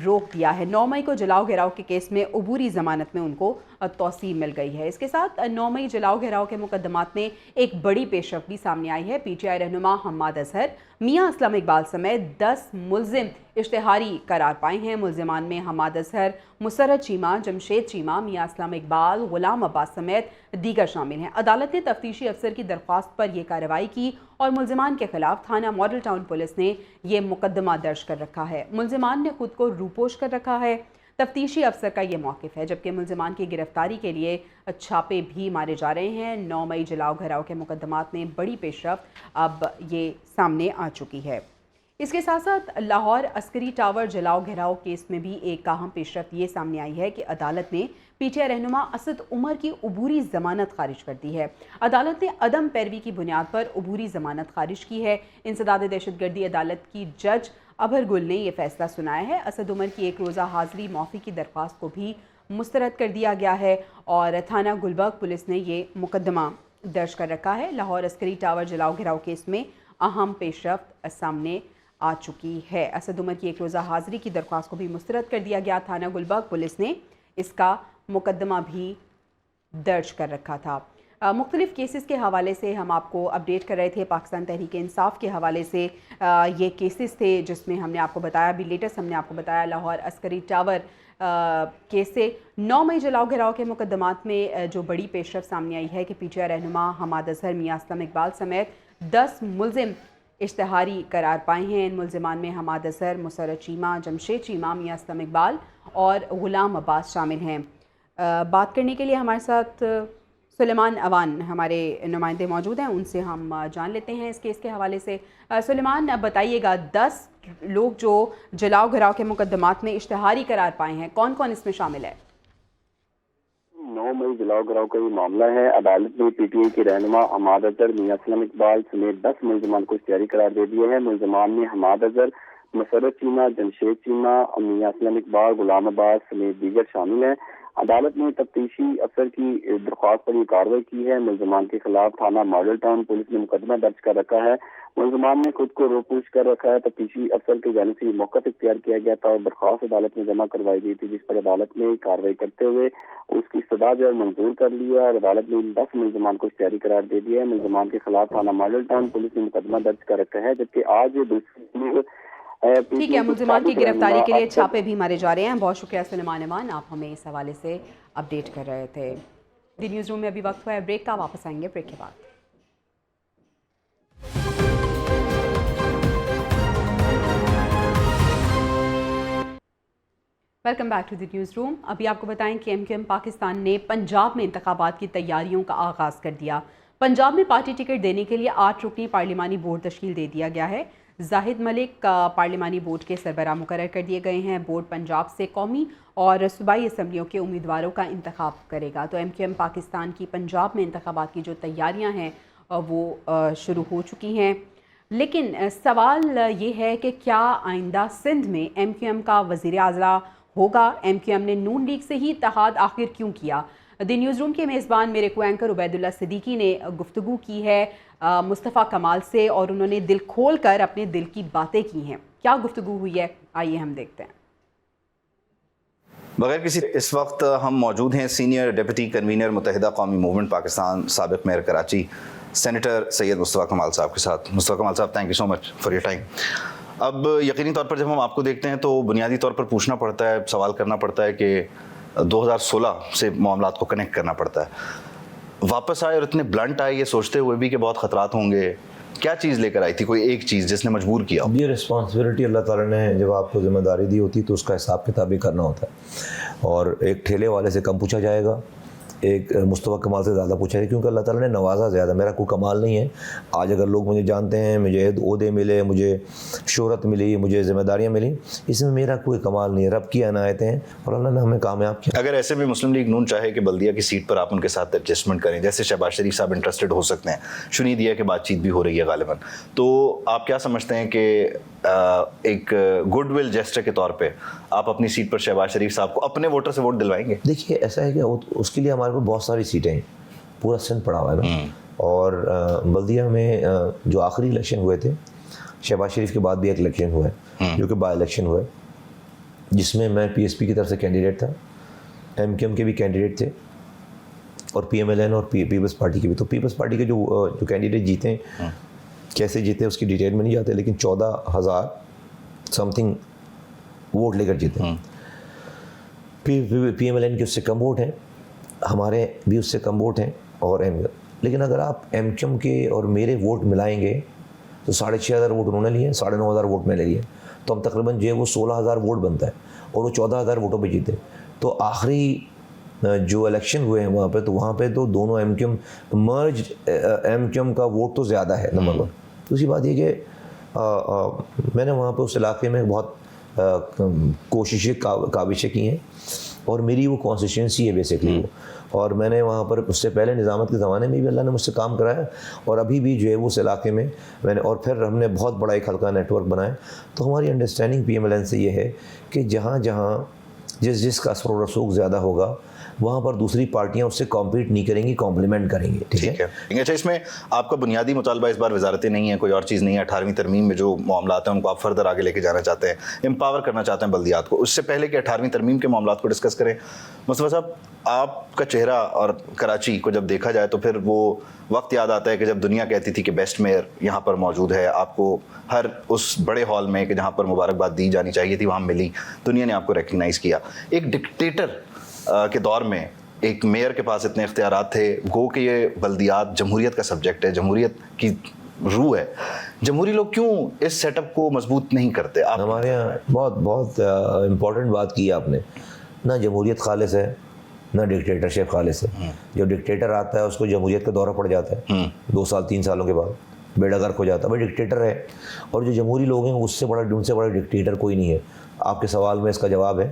روک دیا ہے. 9 مئی کو جلاؤ گھیراؤ کے کیس میں عبوری ضمانت میں ان کو توسیع مل گئی ہے. اس کے ساتھ 9 مئی جلاؤ گھیراؤ کے مقدمات میں ایک بڑی پیش رفت بھی سامنے آئی ہے. پی ٹی آئی رہنما حماد اظہر, میاں اسلم اقبال سمیت 10 ملزم اشتہاری قرار پائے ہیں. ملزمان میں حماد اظہر, مسرت چیمہ, جمشید چیمہ, میاں اسلم اقبال, غلام عباس سمیت دیگر شامل ہیں. عدالت نے تفتیشی افسر کی درخواست پر یہ کارروائی کی اور ملزمان کے خلاف تھانہ ماڈل ٹاؤن پولیس نے یہ مقدمہ درج کر رکھا ہے. ملزمان نے خود کو روپوش کر رکھا ہے. तफ्तीशी अफसर का ये मौक़िफ़ है, जबकि मुल्ज़िमान की गिरफ्तारी के लिए छापे भी मारे जा रहे हैं। 9 मई जलाओ घराव के मुकदमात में बड़ी पेशरफ्त अब ये सामने आ चुकी है। इसके साथ साथ लाहौर अस्करी टावर जलाओ घेराव केस में भी एक अहम पेशरफ्त ये सामने आई है कि अदालत ने पीटीआई रहनुमा असद उमर की अबूरी ज़मानत खारिज कर दी है। अदालत ने अदम पैरवी की बुनियाद पर अबूरी ज़मानत खारिज की है। इंसदाद दहशतगर्दी अदालत की जज अभर गुल ने यह फैसला सुनाया है। असद उमर की 1 रोज़ा हाज़री माफ़ी की दरख्वास्त को भी मुस्तरद कर दिया गया है और थाना गुलबर्ग पुलिस ने ये मुकदमा दर्ज कर रखा है। लाहौर अस्करी टावर जलाओ घेराव केस में अहम पेशरफ्त सामने आ चुकी है। असद उमर की 1 रोज़ा हाज़री की दरख्वास्त को भी मुस्तरद कर दिया गया। थाना गुलबर्ग पुलिस ने इसका मुकदमा भी दर्ज कर रखा था। मुख्तलिफ़ केसेस के हवाले से हम आपको अपडेट कर रहे थे। पाकिस्तान तहरीक इंसाफ के हवाले से ये केसेस थे जिसमें हमने आपको बताया, अभी लेटेस्ट हमने आपको बताया लाहौर अस्करी टावर केस से 9 मई जलाओ घेराव के मुकदमात में जो बड़ी पेशरफ्त सामने आई है कि पीटीआई रहनुमा हमाद अजहर, मियां असलम इकबाल समेत 10 मुल्ज़िम इश्तहारी करार पाए हैं। इन मुल्ज़िमान में हमाद अजहर, मुसर्रत चीमा, जमशेद चीमा, मियां असलम इकबाल और गुलाम अब्बास शामिल हैं। बात करने के लिए हमारे साथ सुलेमान अवान हमारे नुमाइंदे मौजूद हैं, उनसे हम जान लेते हैं इस केस के हवाले से। सुलेमान, बताइएगा 10 लोग जो जलाओ घेराव के मुकदमात में इश्तहारी करार पाए हैं, कौन कौन इसमें शामिल है? 9 मई जलाओ घेराव का ये मामला है। अदालत ने पीटीआई के रहनुमा हमाद अजहर, मियां असलम इकबाल समेत 10 मुल्ज़िमान को इख्तियारी करार दे दिया है। मुल्ज़िमान में हमाद अजहर, मुसर्रत चीमा, जमशेद चीमा, मियां असलम इकबाल, गुलाम अब्बास समेत दीगर शामिल हैं। अदालत ने तफ्तीशी अफसर की दरख्वास्त पर ये कार्रवाई की है। मुल्ज़िमान के खिलाफ थाना मॉडल टाउन पुलिस ने मुकदमा दर्ज कर रखा है। मुल्ज़िमान ने खुद को रोकूश कर रखा है। तफ्तीशी अफसर की जानिब से मौक़िफ़ इख्तियार किया गया था और दरख्वास्त अदालत में जमा करवाई गई थी, जिस पर अदालत ने कार्रवाई करते हुए उसकी इस्तदा जो है मंजूर कर लिया और अदालत ने इन 10 मुल्ज़िमान को इख्तियारी करार दे दिया है। मुल्ज़िमान के खिलाफ थाना मॉडल टाउन पुलिस ने मुकदमा दर्ज कर रखा है, जबकि आज दूसरी ठीक है, मुल्ज़िमान की गिरफ्तारी के लिए छापे भी मारे जा रहे हैं। बहुत शुक्रिया सुलेमान अमान, आप हमें इस हवाले से अपडेट कर रहे थे। दी न्यूज़ रूम में अभी वक्त हुआ है ब्रेक का, वापस आएंगे ब्रेक के बाद। Welcome back to the news room. अभी आपको बताएं कि एमक्यूएम पाकिस्तान ने पंजाब में इंतखाबात की तैयारियों का आगाज़ कर दिया। पंजाब में पार्टी टिकट देने के लिए 8 रुकनी पार्लिमानी बोर्ड तश्कील दे दिया गया है। जाहिद मलिक पार्लिमानी बोर्ड के सरबराह मुकर्रर कर दिए गए हैं। बोर्ड पंजाब से कौमी और सूबाई असम्बलियों के उम्मीदवारों का इंतखाब करेगा। तो एमक्यूएम पाकिस्तान की पंजाब में इंतखाबात की जो तैयारियां हैं वो शुरू हो चुकी हैं, लेकिन सवाल ये है कि क्या आइंदा सिंध में एमक्यूएम का वज़ीर आज़ला होगा? एमक्यूएम ने नून लीग से ही इत्तेहाद आखिर क्यों किया? दी न्यूज़ रूम के मेज़बान मेरे को एंकर उबैदुल्ला सिद्दीकी ने गुफ्तगू की है मुस्तफ़ा कमाल से और उन्होंने दिल खोल कर अपने दिल की बातें की हैं। क्या गुफ्तगू हुई है, आइए हम देखते हैं। बगैर किसी इस वक्त हम मौजूद हैं senior deputy convener Muttahida Qaumi movement Pakistan साबिक़ मेयर कराची सेनेटर सैयद मुस्तफ़ा कमाल साहब के साथ। मुस्तफ़ा कमाल साहब, thank you so much for your time. अब यकीनी तौर पर जब हम आपको देखते हैं तो बुनियादी तौर पर पूछना पड़ता है, सवाल करना पड़ता है कि 2016 से मामलात को कनेक्ट करना पड़ता है। वापस आए और इतने ब्लंट आए ये सोचते हुए भी कि बहुत ख़तरात होंगे, क्या चीज़ लेकर आई थी? कोई एक चीज़ जिसने मजबूर किया? ये रिस्पॉन्सिबिलिटी अल्लाह ताला ने जब आपको ज़िम्मेदारी दी होती तो उसका हिसाब किताब भी करना होता है। और एक ठेले वाले से कम पूछा जाएगा, एक मुस्तफ़ा कमाल से ज़्यादा पूछा है, क्योंकि अल्लाह ताला ने नवाजा ज़्यादा। मेरा कोई कमाल नहीं है। आज अगर लोग मुझे जानते हैं, मुझे ओहदे मिले, मुझे शोहरत मिली, मुझे ज़िम्मेदारियाँ मिली, इसमें मेरा कोई कमाल नहीं है। रब की अनायतें हैं और अल्लाह ने हमें कामयाब किया। अगर ऐसे में मुस्लिम लीग नून चाहे कि बल्दिया की सीट पर आप उनके साथ एडजस्टमेंट करें, जैसे शहबाज शरीफ साहब इंटरेस्टेड हो सकते हैं, शुनीदिया की बातचीत भी हो रही है गालिबन, तो आप क्या समझते हैं कि एक गुडविल जेस्टर के तौर पे आप अपनी सीट पर शहबाज शरीफ साहब को अपने वोटर से वोट दिलवाएंगे? देखिए, ऐसा है कि उसके लिए हमारे पास बहुत सारी सीटें हैं, पूरा सिंध पड़ा हुआ है ना। और बल्दिया में जो आखिरी इलेक्शन हुए थे, शहबाज शरीफ के बाद भी एक इलेक्शन हुआ है जो कि बाई इलेक्शन हुआ है, जिसमें मैं पीएसपी की तरफ से कैंडिडेट था, एमक्यूएम के भी कैंडिडेट थे और पीएमएलएन और पीपल्स पार्टी के भी। तो पीपल्स पार्टी के जो कैंडिडेट जीते, कैसे जीते उसकी डिटेल में नहीं जाते, लेकिन 14,000 समथिंग वोट लेकर जीते। पीएमएलएन के उससे कम वोट हैं, हमारे भी उससे कम वोट हैं और लेकिन अगर आप एमक्यूएम के और मेरे वोट मिलाएंगे तो 6,500 वोट उन्होंने लिए, 9,500 वोट मैंने लिए, तो हम तकरीबन जो है वो 16,000 वोट बनता है। اور وہ 14,000 ووٹوں پہ جیتے. تو آخری جو الیکشن ہوئے ہیں وہاں پہ تو دونوں ایم کیو ایم مرج ایم کیو ایم کا ووٹ تو زیادہ ہے نمبر 1. دوسری بات یہ کہ میں نے وہاں پہ اس علاقے میں بہت کوششیں کاوشیں کی ہیں اور میری وہ کانسٹیٹوئنسی ہے بیسکلی وہ. اور میں نے وہاں پر اس سے پہلے نظامت کے زمانے میں بھی اللہ نے مجھ سے کام کرایا اور ابھی بھی جو ہے اس علاقے میں میں نے, اور پھر ہم نے بہت بڑا ایک ہلکا نیٹ ورک بنایا. تو ہماری understanding P M L N سے یہ ہے کہ جہاں جہاں جس کا اثر و رسوخ زیادہ ہوگا وہاں پر دوسری پارٹیاں اس سے کمپیٹ نہیں کریں گی, کمپلیمنٹ کریں گی. ٹھیک ہے. اچھا, اس میں آپ کا بنیادی مطالبہ اس بار وزارتیں نہیں ہے, کوئی اور چیز نہیں ہے. 18ویں ترمیم میں جو معاملات ہیں ان کو آپ فردر آگے لے کے جانا چاہتے ہیں, امپاور کرنا چاہتے ہیں بلدیات کو. اس سے پہلے کہ 18ویں ترمیم کے معاملات کو ڈسکس کریں, مصطفیٰ صاحب آپ کا چہرہ اور کراچی کو جب دیکھا جائے تو پھر وہ وقت یاد آتا ہے کہ جب دنیا کہتی تھی کہ بیسٹ میئر یہاں پر موجود ہے, آپ کو ہر اس بڑے ہال میں کہ جہاں پر مبارکباد دی جانی چاہیے تھی وہاں ملی, دنیا نے آپ کو ریکگنائز کیا. ایک ڈکٹیٹر کے دور میں ایک میئر کے پاس اتنے اختیارات تھے, گو کہ یہ بلدیات جمہوریت کا سبجیکٹ ہے, جمہوریت کی روح ہے. جمہوری لوگ کیوں اس سیٹ اپ کو مضبوط نہیں کرتے؟ ہمارے یہاں بہت امپورٹنٹ بات کی آپ نے. نہ جمہوریت خالص ہے نہ ڈکٹیٹرشپ خالص ہے. جو ڈکٹیٹر آتا ہے اس کو جمہوریت کا دورہ پڑ جاتا ہے 2 سال 3 سالوں کے بعد, بیڑا غرق ہو جاتا ہے, وہ ڈکٹیٹر ہے. اور جو جمہوری لوگ ہیں ان سے بڑا ڈکٹیٹر کوئی نہیں ہے. آپ کے سوال میں اس کا جواب ہے,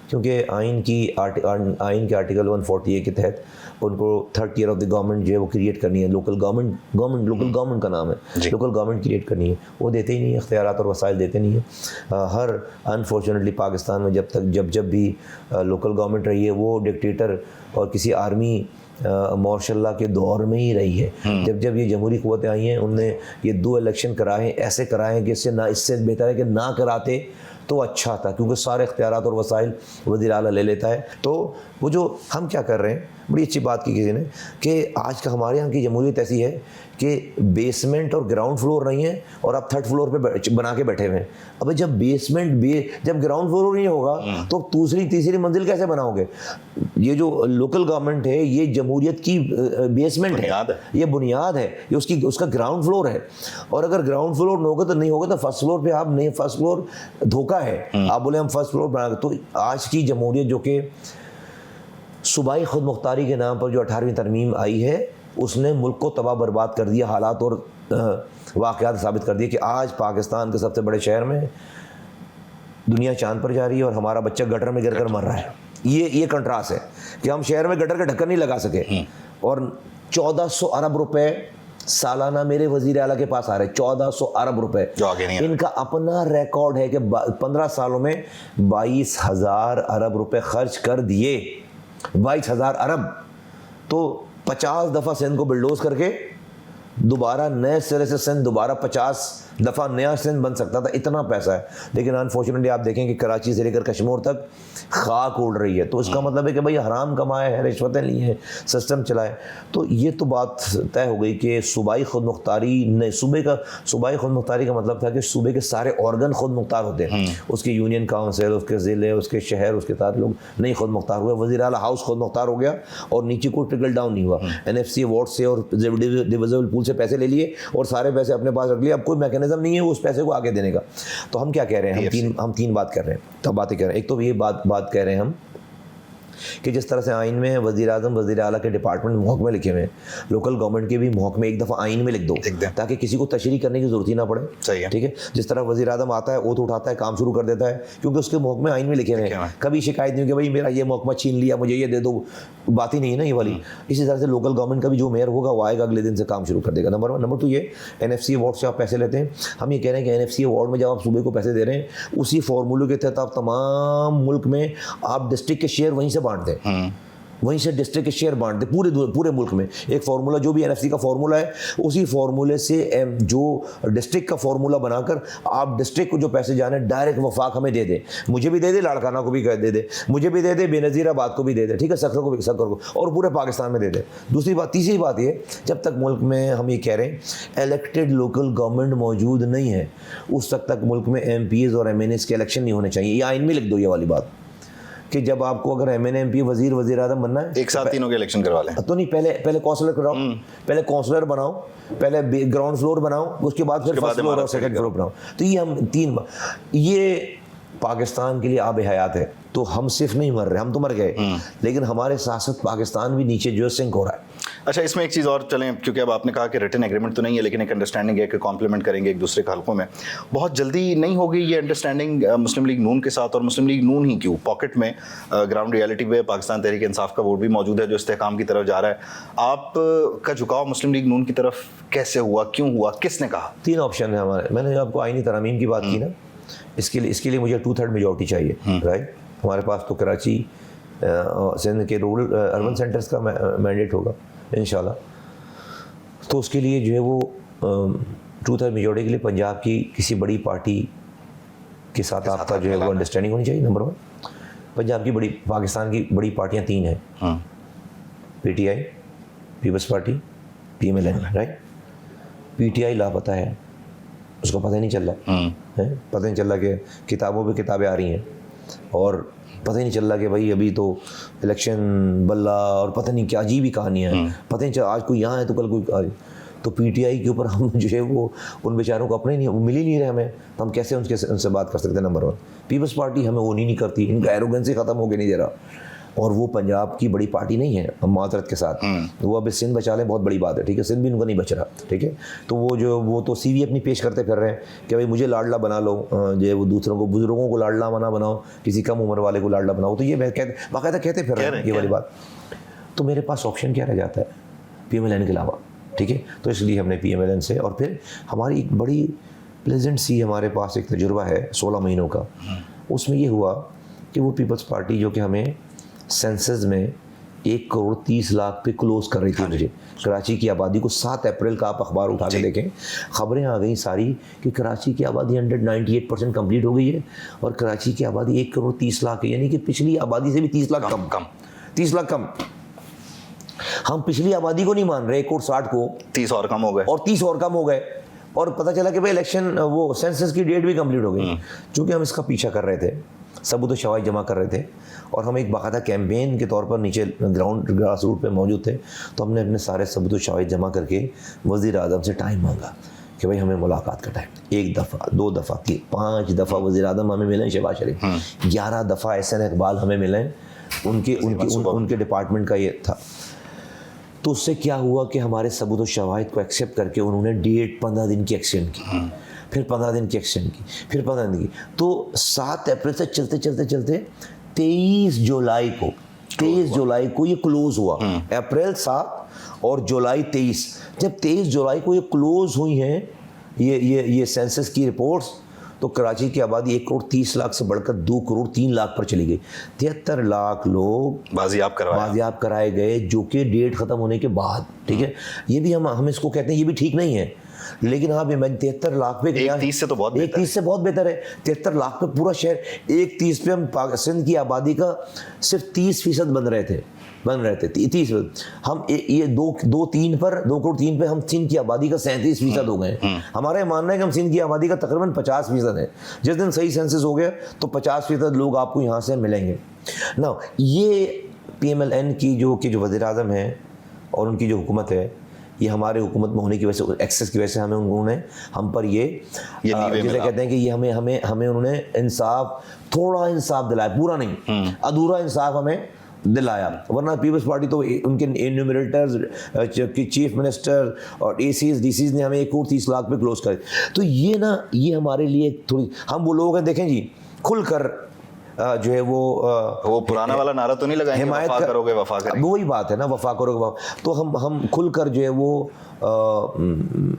کیونکہ آئین کے آرٹیکل 148 کے تحت ان کو 3rd tier of the government جو ہے وہ کریٹ کرنی ہے. لوکل گورنمنٹ کا نام ہے, لوکل گورنمنٹ کریٹ کرنی ہے. وہ دیتے ہی نہیں, اختیارات اور وسائل دیتے نہیں ہیں. ہر انفارچونیٹلی پاکستان میں جب بھی لوکل گورنمنٹ رہی ہے وہ ڈکٹیٹر اور کسی آرمی مارشل لا کے دور میں ہی رہی ہے. جب یہ جمہوری قوتیں آئی ہیں انہوں نے یہ 2 الیکشن کرائے, ایسے کرائے ہیں کہ اس سے بہتر ہے کہ نہ کراتے تو اچھا تھا, کیونکہ سارے اختیارات اور وسائل وزیر اعلیٰ لے لیتا ہے. تو وہ جو ہم کیا کر رہے ہیں, بڑی اچھی بات کی کسی نے کہ آج کا ہمارے یہاں کی جمہوریت ایسی ہے کہ بیسمنٹ اور گراؤنڈ فلور نہیں ہے اور آپ 3rd فلور پہ بنا کے بیٹھے ہوئے ہیں. اب جب جب گراؤنڈ فلور نہیں ہوگا تو دوسری تیسری منزل کیسے بناؤ گے؟ یہ جو لوکل گورنمنٹ ہے یہ جمہوریت کی بیسمنٹ ہے, یہ بنیاد ہے, یہ اس کا گراؤنڈ فلور ہے. اور اگر گراؤنڈ فلور نہ ہوگا تو نہیں ہوگا, تو 1st فلور پہ آپ نہیں, 1st فلور دھوکہ ہے. آپ بولے ہم 1st فلور بنا. تو آج کی جمہوریت جو کہ صوبائی خود مختاری کے نام پر جو 18ویں ترمیم آئی ہے اس نے ملک کو تباہ برباد کر دیا. حالات اور واقعات ثابت کر دیا کہ آج پاکستان کے سب سے بڑے شہر میں دنیا چاند پر جا رہی ہے اور ہمارا بچہ گٹر میں گر کر مر رہا ہے. یہ کنٹراسٹ ہے کہ ہم شہر میں گٹر کا ڈھکن نہیں لگا سکے. اور 1400 ارب روپے سالانہ میرے وزیر اعلیٰ کے پاس آ رہے, 1400 ارب روپے. ان کا اپنا ریکارڈ ہے کہ 15 سالوں میں 22,000 ارب روپے خرچ کر دیے. 22,000 ارب. تو 50 دفعہ سندھ کو بلڈوز کر کے دوبارہ نئے سرے سے سندھ دوبارہ 50 دفعہ نیا سندھ بن سکتا تھا, اتنا پیسہ ہے. لیکن انفارچونیٹلی آپ دیکھیں کہ کراچی سے لے کر کشمیر تک خاک اڑ رہی ہے. تو اس کا مطلب ہے کہ بھائی حرام کمائے ہیں, رشوتیں لی ہیں, سسٹم چلائے. تو یہ تو بات طے ہو گئی کہ صوبائی خود مختاری صوبائی خود مختاری کا مطلب تھا کہ صوبے کے سارے آرگن خود مختار ہوتے ہیں. اس کے یونین کاؤنسل, اس کے ضلع, اس کے شہر, اس کے ساتھ لوگ نہیں خود مختار ہوئے. وزیر اعلیٰ ہاؤس خود مختار ہو گیا اور نیچے کو ٹرکل ڈاؤن نہیں ہوا. NFC ایوارڈ سے اور ڈویزبل پول سے پیسے لے لیے اور سارے پیسے اپنے پاس رکھ لیے. اب کوئی میکینزم نہیں ہے اس پیسے کو آگے دینے کا. تو ہم کیا کہہ رہے ہیں, ہم تین بات کر رہے ہیں, تب باتیں کر رہے ہیں. ایک تو یہ بات کہہ رہے ہیں ہم کہ جس طرح سے آئین میں وزیر اعظم وزیر اعلیٰ کے ڈپارٹمنٹ محکمے لکھے ہوئے ہیں, لوکل گورنمنٹ کے بھی محکمے ایک دفعہ آئین میں لکھ دو تاکہ کسی کو تشریح کرنے کی ضرورت ہی نہ پڑے. ٹھیک ہے. جس طرح وزیر اعظم آتا ہے اوتھ اٹھاتا ہے, کام شروع کر دیتا ہے کیونکہ اس کے محکمے آئین میں لکھے ہوئے ہیں. کبھی شکایت نہیں کہ بھائی میرا یہ محکمہ چھین لیا, مجھے یہ دے دو, بات ہی نہیں ہے نا یہ والی. اسی طرح سے لوکل گورنمنٹ کا بھی جو میئر ہوگا وہ آئے گا اگلے دن سے کام شروع کر دے گا. نمبر 1. نمبر 2 یہ NFC ایوارڈ سے آپ پیسے لیتے ہیں. ہم یہ کہہ رہے ہیں کہ NFC ایوارڈ میں جب آپ صوبے کو پیسے دے رہے ہیں اسی فارمولے کے تحت آپ تمام ملک میں آپ ڈسٹرکٹ کے شیئر وہیں سے بانٹ دیں, وہیں سے ڈسٹرکٹ کے شیئر بانٹ دیں پورے ملک میں. ایک فارمولہ جو بھی NFC کا فارمولہ ہے اسی فارمولے سے جو ڈسٹرکٹ کا فارمولہ بنا کر آپ ڈسٹرکٹ کو جو پیسے جانے ڈائریکٹ وفاق ہمیں دے دیں. مجھے بھی دے دے, لاڑکانہ کو بھی دے دے, مجھے بھی دے دے, بے نظیر آباد کو بھی دے دے, ٹھیک ہے, سکر کو, اور پورے پاکستان میں دے دے. تیسری بات یہ, جب تک ملک میں ہم یہ کہہ رہے ہیں الیکٹڈ لوکل گورنمنٹ موجود نہیں ہے اس وقت تک ملک میں MPs اور MNAs کے الیکشن نہیں ہونے چاہیے. یہ آئین میں لکھ دو یہ والی بات کہ جب آپ کو اگر MNA MP وزیر اعظم بننا ہے ایک ساتھ تینوں کے الیکشن کروا لیں. تو نہیں, پہلے کونسلر کراؤ, پہلے کونسلر بناؤ, پہلے گراؤنڈ فلور بناؤ, اس کے بعد پھر فرسٹ فلور اور سیکنڈ فلور بناؤ. تو یہ ہم یہ پاکستان کے لیے آب حیات ہے. تو ہم صرف نہیں مر رہے, ہم تو مر گئے, لیکن ہمارے ساتھ ساتھ پاکستان بھی نیچے جو سنک ہو رہا ہے. اچھا, اس میں ایک چیز اور چلیں, کیونکہ اب آپ نے کہا کہ ریٹن ایگریمنٹ تو نہیں ہے لیکن ایک انڈرسٹینڈنگ ہے کہ کمپلیمنٹ کریں گے ایک دوسرے کے حلقوں میں. بہت جلدی نہیں ہوگی یہ انڈرسٹینڈنگ مسلم لیگ نون کے ساتھ, اور مسلم لیگ نون ہی کیوں, پاکٹ میں گراؤنڈ ریالٹی پہ پاکستان تحریک انصاف کا ووٹ بھی موجود ہے جو استحکام کی طرف جا رہا ہے. آپ کا جھکاؤ مسلم لیگ نون کی طرف کیسے ہوا, کیوں ہوا, کس نے کہا؟ 3 آپشن ہیں ہمارے. میں نے آپ کو آئینی ترامیم کی بات کی نا, اس کے لیے مجھے 2/3 میجورٹی چاہیے, رائٹ. ہمارے پاس تو کراچی سندھ کے رورل اربن سینٹرز کا مینڈیٹ ہوگا انشاءاللہ. تو اس کے لیے جو ہے وہ 2/3 میجورٹی کے لیے پنجاب کی کسی بڑی پارٹی کے ساتھ آپ کا جو ہے وہ انڈرسٹینڈنگ ہونی چاہیے. نمبر 1, پنجاب کی پاکستان کی بڑی پارٹیاں 3 ہیں, P T I, Peoples Party, P M L N, right. P T I لاپتہ ہے, اس کو پتہ ہی نہیں چل رہا, پتہ نہیں چل رہا کہ کتابوں پہ کتابیں آ رہی ہیں, اور پتہ ہی نہیں چل رہا کہ بھائی ابھی تو الیکشن بلہ اور پتہ نہیں کیا عجیب ہی کہانیاں ہیں, پتہ نہیں چل آج کوئی یہاں ہے تو کل کوئی. تو پی ٹی آئی کے اوپر ہم جو ہے وہ ان بیچاروں کو اپنے نہیں, مل ہی نہیں رہے ہمیں, ہم کیسے ان سے بات کر سکتے ہیں. نمبر 1, پیپلز پارٹی ہمیں وہ نہیں کرتی, ان کا ایروگنسی ختم ہو کے نہیں دے رہا, اور وہ پنجاب کی بڑی پارٹی نہیں ہے, ہم معذرت کے ساتھ. وہ اب سندھ بچا لیں, بہت بڑی بات ہے, ٹھیک ہے, سندھ بھی ان کا نہیں بچ رہا, ٹھیک ہے. تو وہ تو سی وی اپنی پیش کرتے پھر رہے ہیں کہ بھائی مجھے لاڈلا بنا لو, جو ہے وہ دوسروں کو, بزرگوں کو لاڈلا بناؤ, کسی کم عمر والے کو لاڈلا بناؤ. تو یہ باقاعدہ کہتے پھر رہے ہیں یہ والی بات. تو میرے پاس آپشن کیا رہ جاتا ہے پی ایم ایل این کے علاوہ, ٹھیک ہے. تو اس لیے ہم نے پی ایم ایل این سے, اور پھر ہماری ایک بڑی پلیزنٹ سی ہمارے پاس ایک تجربہ ہے 16 مہینوں کا. اس میں یہ ہوا کہ وہ پیپلز پارٹی جو کہ ہمیں سینسز میں 1,30,00,000 پہ کلوز کر رہی تھی مجھے, کراچی کی آبادی کو 7 اپریل کا آپ اخبار اٹھا کے دیکھیں, خبریں آ گئیں ساری کہ کراچی کی آبادی 198% کمپلیٹ ہو گئی ہے, اور کراچی کی آبادی 1,30,00,000 ہے, یعنی کہ پچھلی آبادی سے بھی 30 لاکھ کم. 30 لاکھ کم. ہم پچھلی آبادی کو نہیں مان رہے, 1,60 کو 30 اور کم ہو گئے, اور 30 اور کم ہو گئے, اور پتہ چلا کہ بھائی الیکشن وہ سینسس کی ڈیٹ بھی کمپلیٹ ہو گئی. چونکہ ہم اس کا پیچھا کر رہے تھے, ثبوت و شواہد جمع کر رہے تھے, اور ہم ایک باقاعدہ کیمپین کے طور پر نیچے گراس روٹ پہ موجود تھے. تو ہم نے اپنے سارے ثبوت و شواہد جمع کر کے وزیر اعظم سے ٹائم مانگا کہ بھائی ہمیں ملاقات کا ٹائم. 1 دفعہ 2 دفعہ 5 دفعہ وزیر اعظم ہمیں ملیں, شہباز شریف 11 دفعہ احسن اقبال ہمیں ملیں, ان کے ڈپارٹمنٹ کا یہ تھا. تو اس سے کیا ہوا کہ ہمارے ثبوت و شواہد کو ایکسیپٹ کر کے انہوں نے ڈیٹ 15 دن کی ایکسٹینڈ کی, پھر 15 دن کی ایکسٹینڈ کی, پھر 15 دن کی. تو 7 اپریل سے چلتے 23 جولائی کو یہ کلوز ہوا. اپریل 7 اور جولائی 23. جب 23 جولائی کو یہ کلوز ہوئی ہیں یہ سینسس کی رپورٹس, تو کراچی کی آبادی 1,30,00,000 سے بڑھ کر 2,03,00,000 پر چلی گئی. 73 لاکھ لوگ بازیاب کرائے گئے, جو کہ ڈیٹ ختم ہونے کے بعد, ٹھیک ہے. یہ بھی ہم اس کو کہتے ہیں یہ بھی ٹھیک نہیں ہے, لیکن ہاں 73 لاکھ پہ 1,30 سے تو بہت 1,30 سے بہت بہتر ہے. 73 لاکھ پہ پورا شہر, 1,30 پہ ہم سندھ کی آبادی کا صرف 30% بن رہے تھے 30%. ہم یہ 2.3 پہ ہم سندھ کی آبادی کا 37% ہو گئے. ہمارا یہ ماننا ہے کہ ہم سندھ کی آبادی کا تقریباً 50% ہے. جس دن صحیح سینسس ہو گیا تو 50% لوگ آپ کو یہاں سے ملیں گے. نا یہ پی ایم ایل این کی جو وزیر اعظم ہیں اور ان کی جو حکومت ہے, یہ ہمارے حکومت میں ہونے کی وجہ سے, ایکسس کی وجہ سے انہوں نے ہم پر یہ جسے کہتے ہیں کہ یہ ہمیں انہوں نے تھوڑا انصاف دلایا, پورا نہیں, ادھورا انصاف ہمیں دلایا. ورنہ پیپلز پارٹی تو ان کے انیومریٹرز, چیف منسٹر اور اے سیز ڈی سیز نے ہمیں 1,30,00,000 پہ کلوز کر. تو یہ ہمارے لیے تھوڑی, ہم وہ لوگ ہیں, دیکھیں جی کھل کر جو ہے وہ پرانا والا نعرہ تو نہیں لگائیں گے وفا کرو گے, وفا کریں گے, وہی بات ہے نا, وفا کرو گے. تو ہم کھل کر جو ہے وہ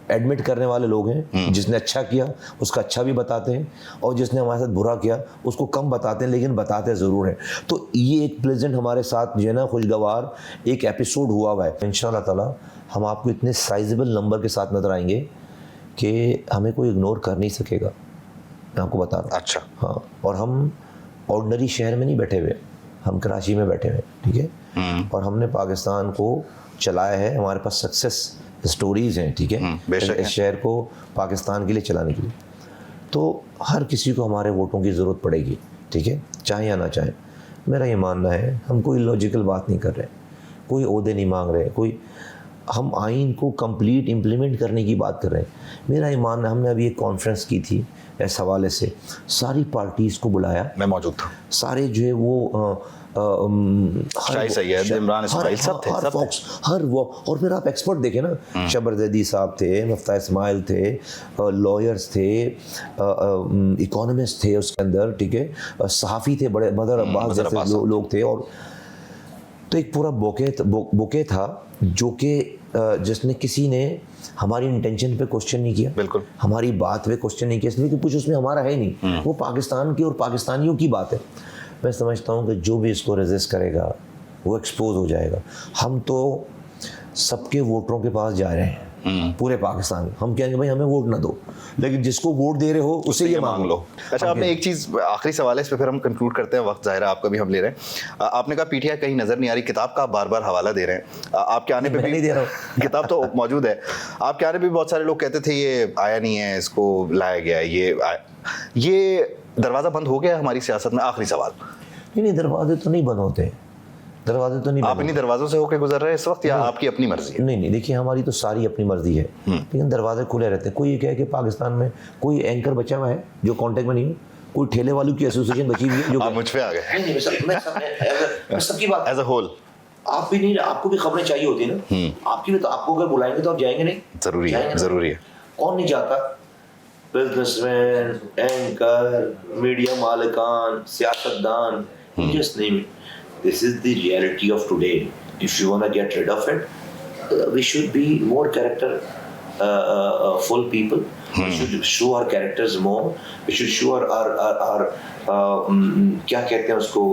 ایڈمٹ کرنے والے لوگ ہیں. جس نے اچھا کیا اس کا اچھا بھی بتاتے ہیں, اور جس نے ہمارے ساتھ برا کیا اس کو کم بتاتے ہیں, لیکن بتاتے ضرور ہیں. تو یہ ایک پلیزنٹ ہمارے ساتھ جو ہے نا خوشگوار ایک ایپیسوڈ ہوا ہے. انشاءاللہ تعالی ہم آپ کو اتنے سائزبل نمبر کے ساتھ نظر آئیں گے کہ ہمیں کوئی اگنور کر نہیں سکے گا, میں آپ کو بتا رہا ہوں. اچھا, ہاں, اور ہم آرڈنری شہر میں نہیں بیٹھے ہوئے, ہم کراچی میں بیٹھے ہوئے, ٹھیک ہے. اور ہم نے پاکستان کو چلایا ہے, ہمارے پاس سکسیس اسٹوریز ہیں, ٹھیک ہے, اس شہر کو پاکستان کے لیے چلانے کے لیے. تو ہر کسی کو ہمارے ووٹوں کی ضرورت پڑے گی, ٹھیک ہے, چاہیں یا نہ چاہیں. میرا یہ ماننا ہے, ہم کوئی لاجیکل بات نہیں کر رہے, کوئی عہدے نہیں مانگ رہے, ہم آئین کو کمپلیٹ امپلیمنٹ کرنے کی بات کر رہے ہیں. میرا یہ ماننا ہے, ہم نے ابھی ایک کانفرنس کی تھی اس حوالے سے ساری پارٹیز کو بلایا, میں موجود تھا, سارے جو ہے وہ شاہی سید, عمران اسماعیل, سب تھے, ہر وہ, اور پھر آپ ایکسپرٹ دیکھیں نا, شبر زیدی صاحب تھے, مفتاح اسماعیل تھے, لائرز تھے, اکانومسٹ تھے اس کے اندر, ٹھیک ہے, صحافی تھے, بڑے بدر عباس جیسے لوگ تھے, اور تو ایک پورا بوکے تھا جو کہ جس نے کسی نے ہماری انٹینشن پہ کوشچن نہیں کیا, بالکل ہماری بات پہ کوشچن نہیں کیا, اس لیے کہ کچھ اس میں ہمارا ہے نہیں, وہ پاکستان کی اور پاکستانیوں کی بات ہے. میں سمجھتا ہوں کہ جو بھی اس کو ریزسٹ کرے گا وہ ایکسپوز ہو جائے گا. ہم تو سب کے ووٹروں کے پاس جا رہے ہیں, پورے پاکستان, ہم کہیں گے بھائی ہمیں ووٹ نہ دو, لیکن جس کو ووٹ دے رہے ہو اسے یہ مانگ لو. اچھا, آپ نے ایک چیز, آخری سوال ہے, اس پہ پھر ہم کنکلوڈ کرتے ہیں, وقت ظاہر ہے آپ کا بھی ہم لے رہے ہیں. آپ نے کہا پی ٹی آئی کہیں نظر نہیں آ رہی, کتاب کا آپ بار بار حوالہ دے رہے ہیں, آپ کے آنے پہ بھی نہیں دے رہا ہوں, کتاب تو موجود ہے, آپ کے آنے پہ بھی بہت سارے لوگ کہتے تھے یہ آیا نہیں ہے, اس کو لایا گیا ہے, یہ دروازہ بند ہو گیا ہماری سیاست میں. آخری سوال. نہیں, دروازے تو نہیں بند ہوتے, دروازے تو نہیں. آپ انہیں دروازوں سے ہو کے گزر رہے ہیں اس وقت, یا آپ کی اپنی مرضی ہے؟ نہیں, دیکھیے ہماری تو ساری اپنی مرضی ہے, لیکن دروازے کھلے رہتے ہیں. کوئی یہ کہے کہ پاکستان میں کوئی اینکر بچا ہوا ہے جو کانٹیکٹ میں نہیں ہے, کوئی ٹھیلے والوں کی ایسوسیشن بچی ہوئی ہے جو آپ مجھ پہ آ گئے. میں سب کی بات ایز اے ہول, آپ بھی نہیں, آپ کو بھی خبریں چاہیے ہوتی ہیں نا, آپ کی بھی, تو آپ کو اگر بلائیں گے تو آپ جائیں گے نہیں؟ ضروری ہے, ضروری ہے. کون نہیں جاتا؟ بزنس مین, اینکر, میڈیا مالکان, سیاستدان, just name it. This is the reality of today. If you want to get rid of it, we should be more character full people. We should show our characters more. We should show our کیا کہتے ہیں اس کو,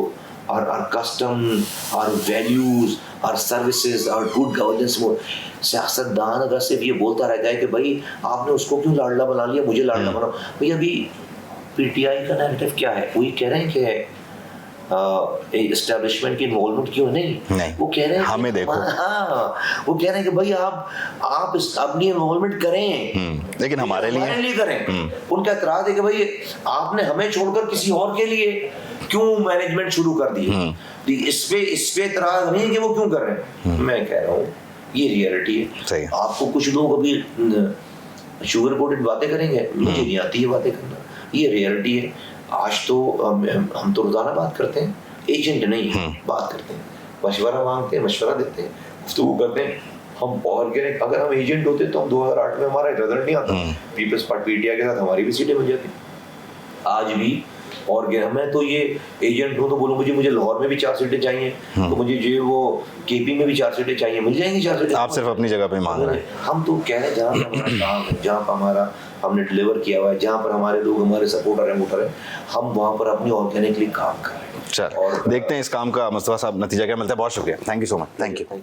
our custom, our values, our services, our good governance more. سیاستدان اگر صرف یہ بولتا رہ جائے کہ بھائی آپ نے اس کو کیوں لاڈلا بنا لیا, مجھے لاڈلا بناؤ, بھائی ابھی پی ٹی آئی کا نیریٹو کیا ہے؟ وہ یہ کہہ رہے ہیں کہ اسٹیبلشمنٹ کی انوالومنٹ کیوں نہیں, وہ کہہ رہے ہیں ہمیں دیکھو, ہاں وہ کہہ رہے ہیں کہ بھائی آپ اپنی انوالومنٹ کریں, لیکن ہمارے لیے کریں. ان کا اعتراض ہے کہ بھائی آپ نے ہمیں چھوڑ کر کسی اور کے لیے کیوں مینجمنٹ شروع کر دی. اس پہ اعتراض نہیں ہے کہ وہ کیوں کر رہے ہیں. میں کہہ رہا ہوں یہ ریئلٹی ہے. آپ کو کچھ لوگ ابھی شوگر کوٹڈ باتیں کریں گے, مجھے نہیں آتی یہ باتیں کرنا, یہ ریئلٹی ہے. آج تو ہم تو روزانہ بات کرتے ہیں, ایجنٹ نہیں بات کرتے ہیں, مشورہ مانگتے ہیں, مشورہ دیتے ہیں, گفتگو کرتے ہیں. ہم آرگینک, اگر ہم ایجنٹ ہوتے تو ہم 2008 میں ہمارا رزلٹ نہیں آتا, Peoples Party P T I کے ساتھ ہماری بھی سیٹیں بن جاتی. آج بھی اور میں تو یہ ایجنٹ ہوں تو بولوں مجھے لاہور میں بھی 4 سیٹیں چاہیے, تو مجھے جو وہ کے پی میں بھی 4 سیٹیں چاہیے, مل جائیں گی 4 سیٹیں. آپ صرف اپنی جگہ پہ مانگ رہے ہیں. ہم تو کہہ رہے ہیں جہاں ہمارا کام ہے, جہاں پر ہمارا ہم نے ڈلیور کیا ہوا ہے, جہاں پر ہمارے لوگ ہمارے سپورٹر ہیں, ووٹر ہیں, ہم وہاں پر اپنی آرگینکلی کام کر رہے ہیں. چل اور دیکھتے ہیں اس کام کا مصطفیٰ صاحب نتیجہ کیا ملتا ہے. بہت شکریہ, thank you so much. Thank you.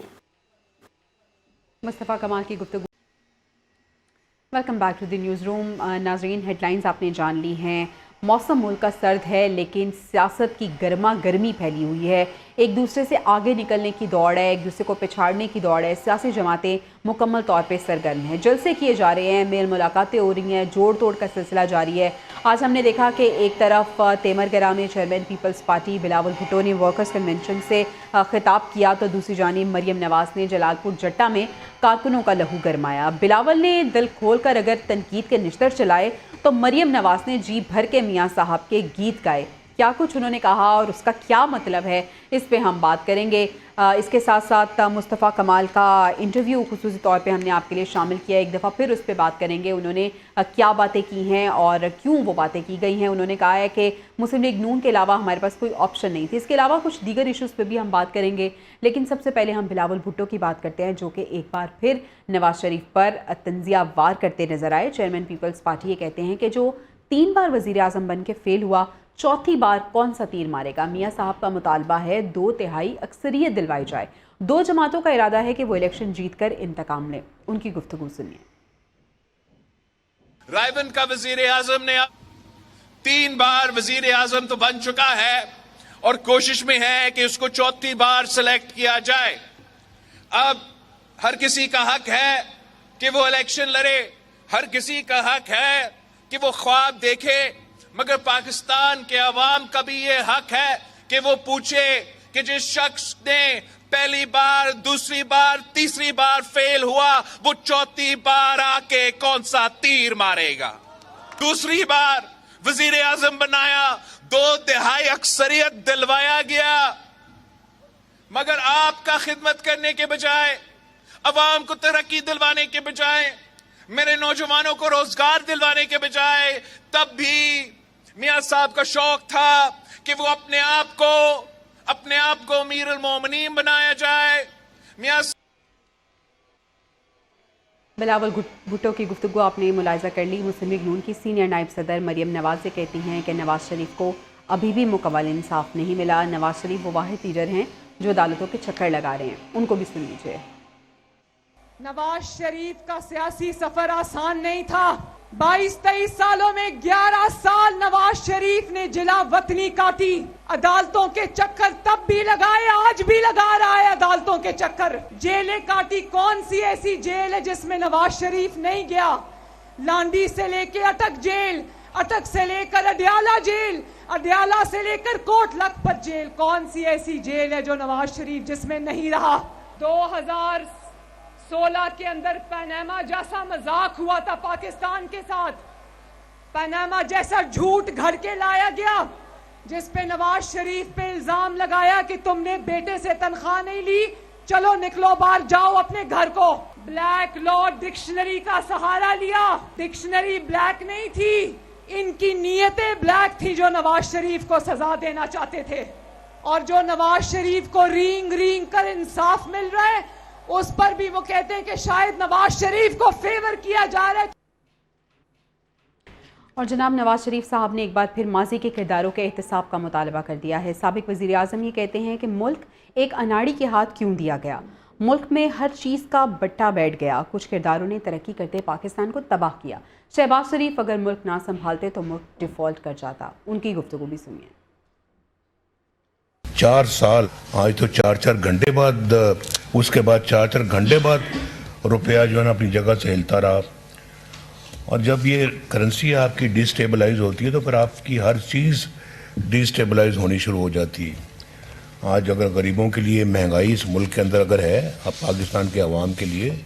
Mustafa Kamal کی گفتگو. Welcome back to the news room. ناظرین, ہیڈ لائنز آپ نے جان لی ہیں. موسم ملک کا سرد ہے, لیکن سیاست کی گرما گرمی پھیلی ہوئی ہے. ایک دوسرے سے آگے نکلنے کی دوڑ ہے, ایک دوسرے کو پچھاڑنے کی دوڑ ہے. سیاسی جماعتیں مکمل طور پہ سرگرم ہیں, جلسے کیے جا رہے ہیں, میل ملاقاتیں ہو رہی ہیں, جوڑ توڑ کا سلسلہ جاری ہے. آج ہم نے دیکھا کہ ایک طرف تیمر گرا میں چیئرمین پیپلز پارٹی بلاول بھٹو نے ورکرز کنونشن سے خطاب کیا, تو دوسری جانب مریم نواز نے جلال پور جٹا میں کارکنوں کا لہو گرمایا. بلاول نے دل کھول کر اگر تنقید کے نشتر چلائے تو مریم نواز نے جی بھر کے میاں صاحب کے گیت گائے. کیا کچھ انہوں نے کہا اور اس کا کیا مطلب ہے, اس پہ ہم بات کریں گے. اس کے ساتھ ساتھ مصطفیٰ کمال کا انٹرویو خصوصی طور پہ ہم نے آپ کے لیے شامل کیا, ایک دفعہ پھر اس پہ بات کریں گے. انہوں نے کیا باتیں کی ہیں اور کیوں وہ باتیں کی گئی ہیں. انہوں نے کہا ہے کہ مسلم لیگ نون کے علاوہ ہمارے پاس کوئی آپشن نہیں تھی. اس کے علاوہ کچھ دیگر ایشوز پہ بھی ہم بات کریں گے, لیکن سب سے پہلے ہم بلاول بھٹو کی بات کرتے ہیں, جو کہ ایک بار پھر نواز شریف پر تنزیہ وار کرتے نظر آئے. چیئرمین پیپلز پارٹی یہ کہتے ہیں کہ جو 3 بار وزیر اعظم بن کے فیل ہوا, چوتھی بار کون سا تیر مارے گا. میاں صاحب کا مطالبہ ہے 2/3 اکثریت دلوائی جائے. 2 جماعتوں کا ارادہ ہے کہ وہ الیکشن جیت کر انتقام لیں. ان کی گفتگو سنیے. رائے کا وزیر اعظم نے 3 بار وزیر اعظم تو بن چکا ہے اور کوشش میں ہے کہ اس کو 4تھی بار سلیکٹ کیا جائے. اب ہر کسی کا حق ہے کہ وہ الیکشن لڑے, ہر کسی کا حق ہے کہ وہ خواب دیکھے, مگر پاکستان کے عوام کا بھی یہ حق ہے کہ وہ پوچھے کہ جس شخص نے پہلی بار, دوسری بار, تیسری بار فیل ہوا, وہ 4تھی بار آ کے کون سا تیر مارے گا. दूसरी बार वजीर आजम बनाया, 2/3 अक्सरियत दिलवाया गया, मगर आपका खिदमत करने के बजाय, अवाम को तरक्की दिलवाने के बजाय, मेरे नौजवानों को रोजगार दिलवाने के बजाय, तब भी मियां साहब का शौक था कि वो अपने आप को अमीर अल मोमिनीन बनाया जाए। मियां बिलावल भुट्टो की गुफ्तगू आपने मुलाहिजा कर ली। मुस्लिम लीग नून की सीनियर नायब सदर मरियम नवाज से कहती हैं कि नवाज शरीफ को अभी भी मुकम्मल इंसाफ नहीं मिला। नवाज शरीफ वो वाहिद लीडर हैं जो अदालतों के चक्कर लगा रहे हैं, उनको भी सुन लीजिए। नवाज शरीफ का सियासी सफर आसान नहीं था। 22-23 सालों में 11 साल नवाज शरीफ ने जिला वतनी काटी। अदालतों के चक्कर तब भी लगाए, आज भी लगा रहा है अदालतों के चक्कर। जेलें काटी, कौन सी ऐसी जेल है जिसमें नवाज शरीफ नहीं गया? लांडी से लेके अटक जेल, अटक से लेकर अडयाला जेल, अडयाला से लेकर कोट लखपत जेल, कौन सी ऐसी जेल है जो नवाज शरीफ जिसमें नहीं रहा? 2016 के अंदर पनामा जैसा मजाक हुआ था पाकिस्तान के साथ। पनामा जैसा झूठ घर के लाया गया जिस पे नवाज शरीफ पे इल्जाम लगाया कि तुमने बेटे से तनख्वाह नहीं ली, चलो निकलो बाहर, जाओ अपने घर को। ब्लैक लॉ डिक्शनरी का सहारा लिया, डिक्शनरी ब्लैक नहीं थी, इनकी नीयतें ब्लैक थी जो नवाज शरीफ को सजा देना चाहते थे। और जो नवाज शरीफ को रींग रींग कर इंसाफ मिल रहा है, उस पर भी वो कहते हैं कि शायद नवाज शरीफ को फेवर किया जा रहा है। और जनाब नवाज शरीफ साहब ने एक बार फिर माजी के किरदारों के एहतसाब का मुतालबा कर दिया है। साबिक वज़ीर आज़म ये कहते हैं कि मुल्क एक अनाड़ी के हाथ क्यों दिया गया, मुल्क में हर चीज़ का बट्टा बैठ गया, कुछ किरदारों ने तरक्की करते पाकिस्तान को तबाह किया। शहबाज शरीफ अगर मुल्क ना संभालते तो मुल्क डिफ़ॉल्ट कर जाता। उनकी गुफ्तगू भी सुनिए। 4 साल, आज तो 4-4 घंटे बाद, उसके बाद 4-4 घंटे बाद रुपया जो है ना अपनी जगह से हिलता रहा। और जब ये करेंसी आपकी डिस्टेबलाइज होती है तो फिर आपकी हर चीज़ डिस्टेबलाइज होनी शुरू हो जाती है। आज अगर गरीबों के लिए महंगाई इस मुल्क के अंदर अगर है, अब पाकिस्तान के अवाम के लिए,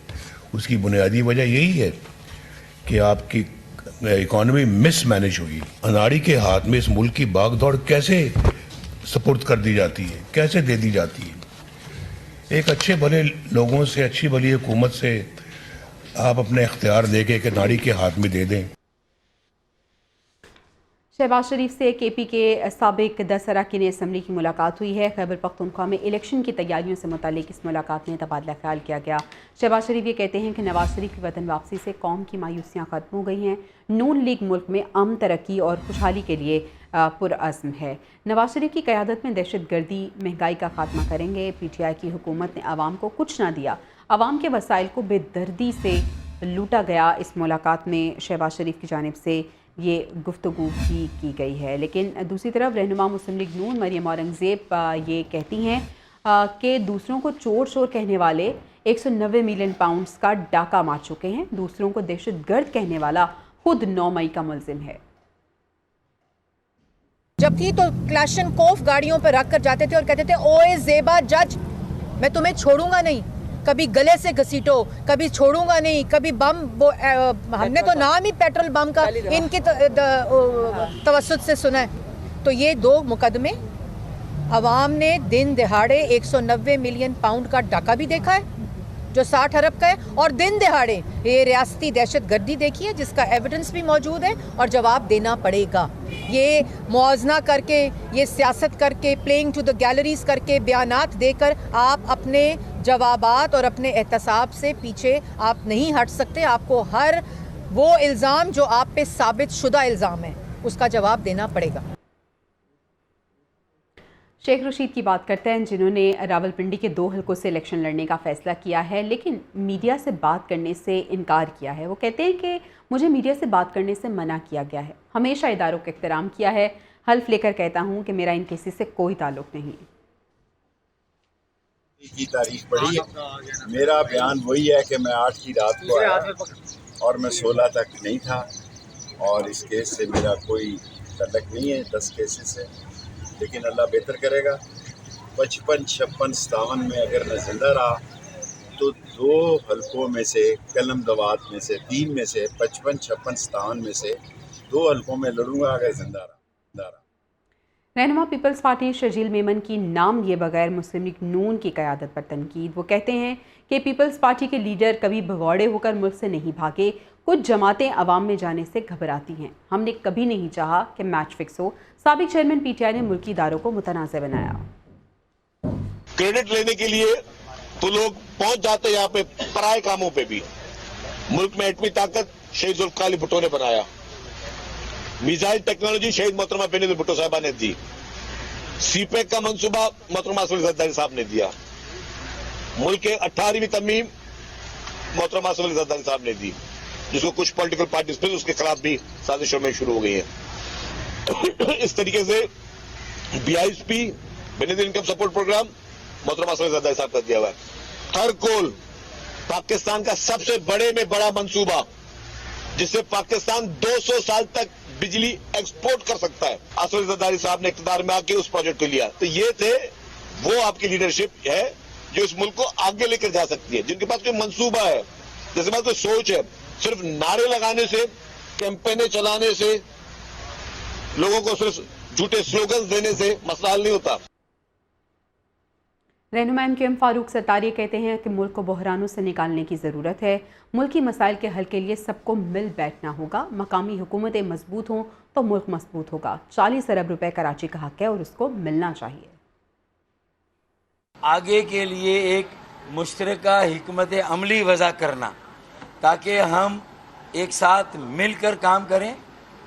उसकी बुनियादी वजह यही है कि आपकी इकॉनमी मिसमैनेज हुई। अनाड़ी के हाथ में इस मुल्क की भागदौड़ कैसे सपुर्द कर दी जाती है, कैसे दे दी जाती है? एक अच्छे भले लोगों से, अच्छी भली हुकूमत से आप अपने इख्तियार देके एक नाड़ी के हाथ में दे दें। शहबाज शरीफ से केपी के साबिक 10 अरकान असम्बली की मुलाकात हुई है। खैबर पख्तूनख्वा में इलेक्शन की तैयारियों से मुतालिक इस मुलाकात में तबादला ख्याल किया गया। शहबाज शरीफ ये कहते हैं कि नवाज शरीफ की वतन वापसी से कौम की मायूसियाँ ख़त्म हो गई हैं। नून लीग मुल्क में अमन, तरक्की और खुशहाली के लिए पुरअज़्म है। नवाज शरीफ की क़यादत में दहशत गर्दी, महंगाई का खात्मा करेंगे। PTI की हुकूमत ने आवाम को कुछ ना दिया, आवाम के वसाइल को बेदर्दी से लूटा गया। इस मुलाकात में शहबाज शरीफ की जानिब से ये गुफ्तगू भी की गई है। लेकिन दूसरी तरफ रहनुमा मुस्लिम लीग नून मरियम औरंगज़ेब ये कहती हैं कि दूसरों को चोर चोर कहने वाले 190 मिलियन पाउंड्स का डाका मार चुके हैं। दूसरों को दहशत गर्द कहने वाला खुद 9 मई का मुल्ज़िम है। जब थी तो क्लाशनकोफ गाड़ियों पर रख कर जाते थे और कहते थे ओए ज़ेबा जज, मैं तुम्हें छोड़ूंगा नहीं, कभी गले से घसीटो, कभी छोड़ूंगा नहीं, कभी बम, वो हमने तो नाम ही पेट्रोल बम का इनके तवस्सुत से सुना है। तो ये 2 मुकदमे अवाम ने दिन दिहाड़े 190 मिलियन पाउंड का डाका भी देखा है जो 60 अरब का है, और दिन दिहाड़े ये रियासती दहशत गर्दी देखी है जिसका एविडेंस भी मौजूद है और जवाब देना पड़ेगा। ये मुआवजा करके, ये सियासत करके, प्लेइंग टू द गैलरीज करके, बयानात देकर आप अपने जवाबात और अपने एहतसाब से पीछे आप नहीं हट सकते। आपको हर वो इल्ज़ाम जो आप पे साबित शुदा इल्ज़ाम है उसका जवाब देना पड़ेगा। शेख रशीद की बात करते हैं जिन्होंने रावलपिंडी के 2 हलकों से इलेक्शन लड़ने का फ़ैसला किया है लेकिन मीडिया से बात करने से इनकार किया है। वो कहते हैं कि मुझे मीडिया से बात करने से मना किया गया है, हमेशा इदारों का एहतराम किया है, हल्फ लेकर कहता हूँ कि मेरा इन केसेस से कोई ताल्लुक़ नहीं। की तारीख पड़ी है, मेरा बयान वही है कि मैं 8 की रात को आया और मैं 16 तक नहीं था और इस केस से मेरा कोई ताल्लुक़ नहीं है 10 केसेस से, लेकिन अल्लाह बेहतर करेगा। 55, 56, 57 में अगर मैं ज़िंदा रहा तो 2 हलकों में से, कलम दवात में से, 3 में से, 55, 56, 57 में से 2 हलकों में लड़ूंगा अगर जिंदा रहा। रहनुमा पीपल्स पार्टी शर्जील मेमन की नाम लिए बगैर मुस्लिम लीग नून की क़यादत पर तनकीद। वो कहते हैं कि पीपल्स पार्टी के लीडर कभी भगौड़े होकर मुल्क से नहीं भागे, कुछ जमातें अवाम में जाने से घबराती हैं। हमने कभी नहीं चाहा कि मैच फिक्स हो। साबिक चेयरमैन पीटीआई ने मुल्की इदारों को मुतनाज़ बनाया। क्रेडिट लेने के लिए तो लोग पहुंच जाते यहाँ पे पराए कामों पे भी। मुल्क में एटमी ताकत शहीद जुल्फ़िकार भुट्टो ने बनाया, मिसाइल टेक्नोलॉजी शहीद मोहतरमा बेनज़ीर भुट्टो साहबा ने दी, सीपेक का मंसूबा मोहतरमा असलम ज़रदारी साहब ने दिया, मुल्क के 18वीं तरमीम मोहतरमा असलम ज़रदारी साहब ने दी, जिसको कुछ पॉलिटिकल पार्टीज फिर उसके खिलाफ भी साजिशों में शुरू हो गई है। इस तरीके से BISP Benazir income support programme मोहतरमा असलम ज़रदारी साहब का दिया हुआ है। हर कोल पाकिस्तान का सबसे बड़े में बड़ा मंसूबा, जिससे पाकिस्तान 200 साल तक बिजली एक्सपोर्ट कर सकता है, असलम ज़रदारी साहब ने इक़्तिदार में आके उस प्रोजेक्ट को लिया। तो ये थे वो आपकी लीडरशिप है जो इस मुल्क को आगे लेकर जा सकती है, जिनके पास कोई मंसूबा है, जैसे बात कोई सोच है। सिर्फ नारे लगाने से, कैंपेनें चलाने से, लोगों को सिर्फ झूठे स्लोगन्स देने से मसला हल नहीं होता। रहनुमा MKM फारूक सत्तारी कहते हैं कि मुल्क को बहरानों से निकालने की ज़रूरत है। मुल्की मसाइल के हल के लिए सबको मिल बैठना होगा। मकामी हुकूमतें मजबूत हों तो मुल्क मजबूत होगा। 40 अरब रुपए कराची का हक है और उसको मिलना चाहिए। आगे के लिए एक मुश्तरका हिकमत अमली वज़ा करना, ताकि हम एक साथ मिलकर काम करें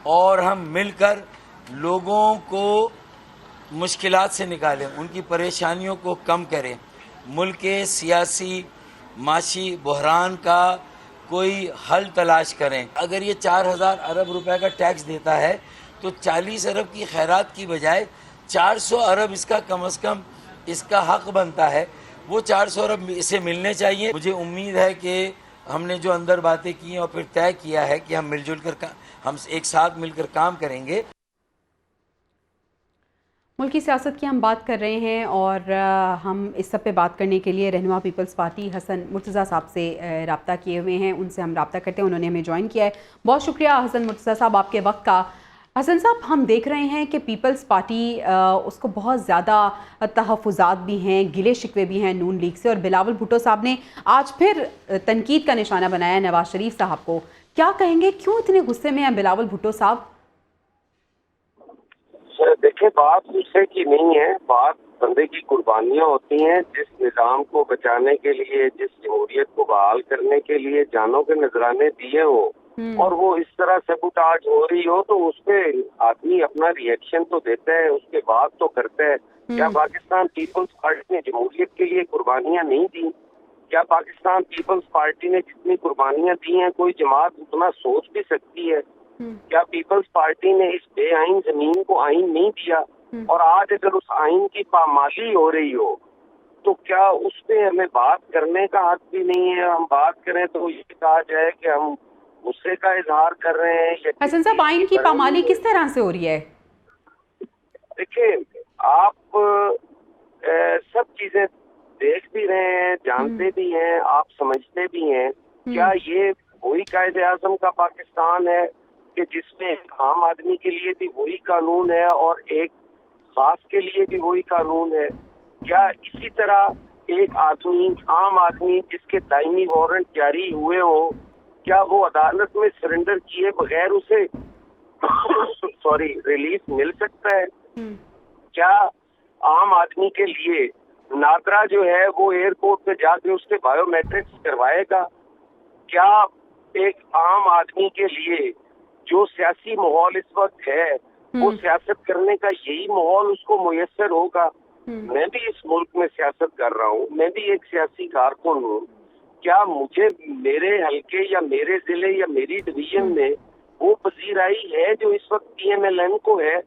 और हम मिलकर लोगों को मुश्किलात से निकालें, उनकी परेशानियों को कम करें। मुल्क के सियासी माशी बहरान का कोई हल तलाश करें। अगर ये 4000 अरब रुपए का टैक्स देता है तो 40 अरब की खैरात की बजाय 400 अरब इसका कम से कम इसका हक बनता है, वो 400 अरब इसे मिलने चाहिए। मुझे उम्मीद है कि हमने जो अंदर बातें की हैं और फिर तय किया है कि हम मिलजुल कर हम एक साथ मिलकर काम करेंगे। मुल्की सियासत की हम बात कर रहे हैं और हम इस सब पे बात करने के लिए रहनुमा पीपल्स पार्टी हसन मुर्तज़ा साहब से रब्ता किए हुए हैं। उनसे हम रब्ता करते हैं, उन्होंने हमें ज्वाइन किया है। बहुत शुक्रिया हसन मुर्तज़ा साहब आपके वक्त का। हसन साहब, हम देख रहे हैं कि पीपल्स पार्टी उसको बहुत ज़्यादा तहफ़्फ़ुज़ात भी हैं, गिले शिकवे भी हैं नून लीग से, और बिलावल भुट्टो साहब ने आज फिर तनकीद का निशाना बनाया नवाज शरीफ साहब को। क्या कहेंगे, क्यों इतने गुस्से में हैं बिलावल भुट्टो साहब? देखिए, बात गुस्से की नहीं है, बात बंदे की कुर्बानियां होती हैं। जिस निज़ाम को बचाने के लिए, जिस जमहूरियत को बहाल करने के लिए जानों के नजराने दिए हो और वो इस तरह सबूताज हो रही हो, तो उस पे आदमी अपना रिएक्शन तो देता है, उसके बाद तो करता है। क्या पाकिस्तान पीपल्स पार्टी ने जमहूरियत के लिए कुर्बानियां नहीं दी? क्या पाकिस्तान पीपल्स पार्टी ने जितनी कुर्बानियां दी हैं कोई जमात उतना सोच भी सकती है? क्या पीपल्स पार्टी ने इस बेआईन जमीन को आईन नहीं दिया? और आज अगर उस आईन की पामाली हो रही हो तो क्या उस पे हमें बात करने का हक भी नहीं है? हम बात करें तो ये कहा जाए कि हम गुस्से का इजहार कर रहे हैं। हसन साहब, आईन की पामाली किस तरह से हो रही है? देखिए, आप सब चीजें देख भी रहे हैं, जानते भी हैं, आप समझते भी हैं। क्या ये वही कायदे आज़म का पाकिस्तान है कि जिसमें आम आदमी के लिए भी वही कानून है और एक खास के लिए भी वही कानून है? क्या इसी तरह एक आदमी, आम आदमी जिसके दायमी वारंट जारी हुए हो, क्या वो अदालत में सरेंडर किए बगैर उसे रिलीफ मिल सकता है? क्या आम आदमी के लिए नादरा जो है वो एयरपोर्ट पे जाके उसके बायोमेट्रिक्स करवाएगा? क्या एक आम आदमी के लिए जो सियासी माहौल इस वक्त है वो सियासत करने का यही माहौल उसको मुयस्सर होगा? मैं भी इस मुल्क में सियासत कर रहा हूँ, मैं भी एक सियासी कारकुन हूँ। क्या मुझे मेरे हलके या मेरे जिले या मेरी डिवीजन में वो पजीराई है जो इस वक्त PMLN को है?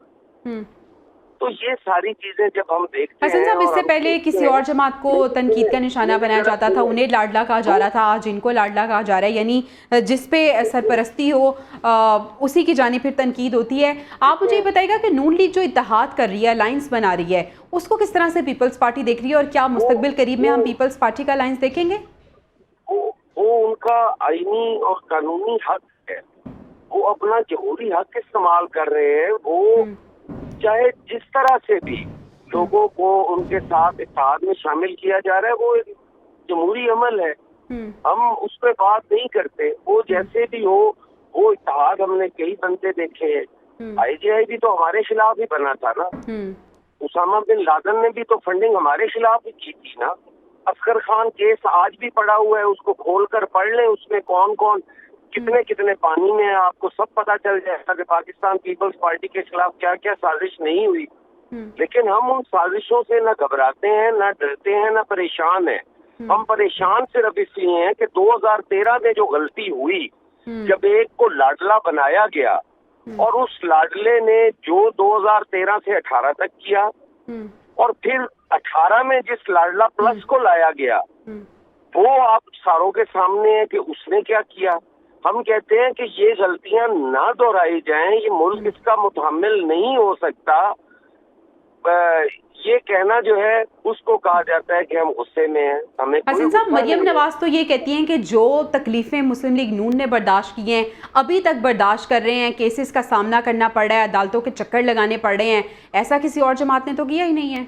तो ये सारी चीजें जब हम देखते हैं। हसन साहब, इससे पहले किसी और जमात को तनकीद का निशाना बनाया जाता था, उन्हें लाडला कहा जा रहा था, आज इनको लाडला कहा जा रहा है, यानी जिस पे सरपरस्ती हो उसी की जानिब फिर तनकीद होती है। आप मुझे ये बताइएगा कि नून लीग जो इत्तेहाद कर रही है, अलायंस बना रही है, उसको किस तरह से पीपल्स पार्टी देख रही है और क्या मुस्तकबिल करीब में हम पीपल्स पार्टी का अलायंस देखेंगे? वो उनका आईनी और कानूनी हक है। وہ اپنا جمہوری حق استعمال کر رہے ہیں. وہ چاہے جس طرح سے بھی لوگوں کو ان کے ساتھ اتحاد میں شامل کیا جا رہا ہے, وہ ایک جمہوری عمل ہے, ہم اس پہ بات نہیں کرتے. وہ جیسے بھی ہو, وہ اتحاد ہم نے کئی بنتے دیکھے ہیں. آئی جی آئی بھی تو ہمارے خلاف ہی بنا تھا نا. اسامہ بن لادن نے بھی تو فنڈنگ ہمارے خلاف ہی کی تھی نا. اصغر خان کیس آج بھی پڑا ہوا ہے, اس کو کھول کر پڑھ لیں, اس میں کون کون کتنے پانی میں, آپ کو سب پتا چل جائے گا کہ پاکستان پیپلز پارٹی کے خلاف کیا کیا سازش نہیں ہوئی. لیکن ہم ان سازشوں سے نہ گھبراتے ہیں, نہ ڈرتے ہیں, نہ پریشان ہیں. ہم پریشان صرف اس لیے ہیں کہ 2013 میں جو غلطی ہوئی, جب ایک کو لاڈلا بنایا گیا اور اس لاڈلے نے جو 2013 سے 18 تک کیا, اور پھر 18 میں جس لاڈلا پلس کو لایا گیا, وہ آپ ساروں کے سامنے ہے کہ اس نے کیا کیا. ہم کہتے ہیں کہ یہ غلطیاں نہ دہرائی جائیں, یہ ملک اس کا متحمل نہیں ہو سکتا. یہ کہنا جو ہے اس کو کہا جاتا ہے کہ ہم غصے میں ہیں. ہمیں حسن صاحب, مریم نواز تو یہ کہتی ہیں کہ جو تکلیفیں مسلم لیگ نون نے برداشت کی ہیں ابھی تک برداشت کر رہے ہیں, کیسز کا سامنا کرنا پڑ رہا ہے, عدالتوں کے چکر لگانے پڑ رہے ہیں, ایسا کسی اور جماعت نے تو کیا ہی نہیں ہے.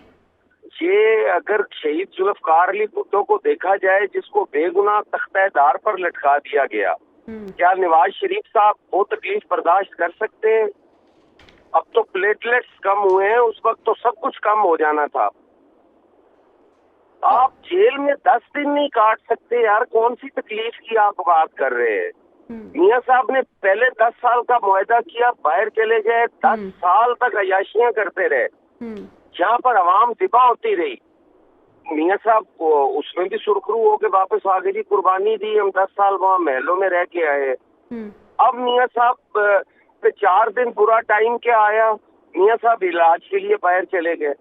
یہ اگر شہید ذوالفقار علی بھٹو کو دیکھا جائے, جس کو بے گناہ تختہ دار پر لٹکا دیا گیا, کیا نواز شریف صاحب وہ تکلیف برداشت کر سکتے ہیں؟ اب تو پلیٹلیٹس کم ہوئے ہیں, اس وقت تو سب کچھ کم ہو جانا تھا. آپ جیل میں 10 دن نہیں کاٹ سکتے یار, کون سی تکلیف کی آپ بات کر رہے ہیں؟ میاں صاحب نے پہلے 10 سال کا معاہدہ کیا, باہر چلے گئے, 10 سال تک عیاشیاں کرتے رہے, جہاں پر عوام ذبح ہوتی رہی. میاں صاحب اس میں بھی سرخرو ہو کے واپس آگے بھی قربانی دی. ہم 10 سال وہاں محلوں میں رہ کے آئے. اب میاں صاحب پہ 4 دن برا ٹائم کیا آیا, میاں صاحب علاج کے لیے باہر چلے گئے.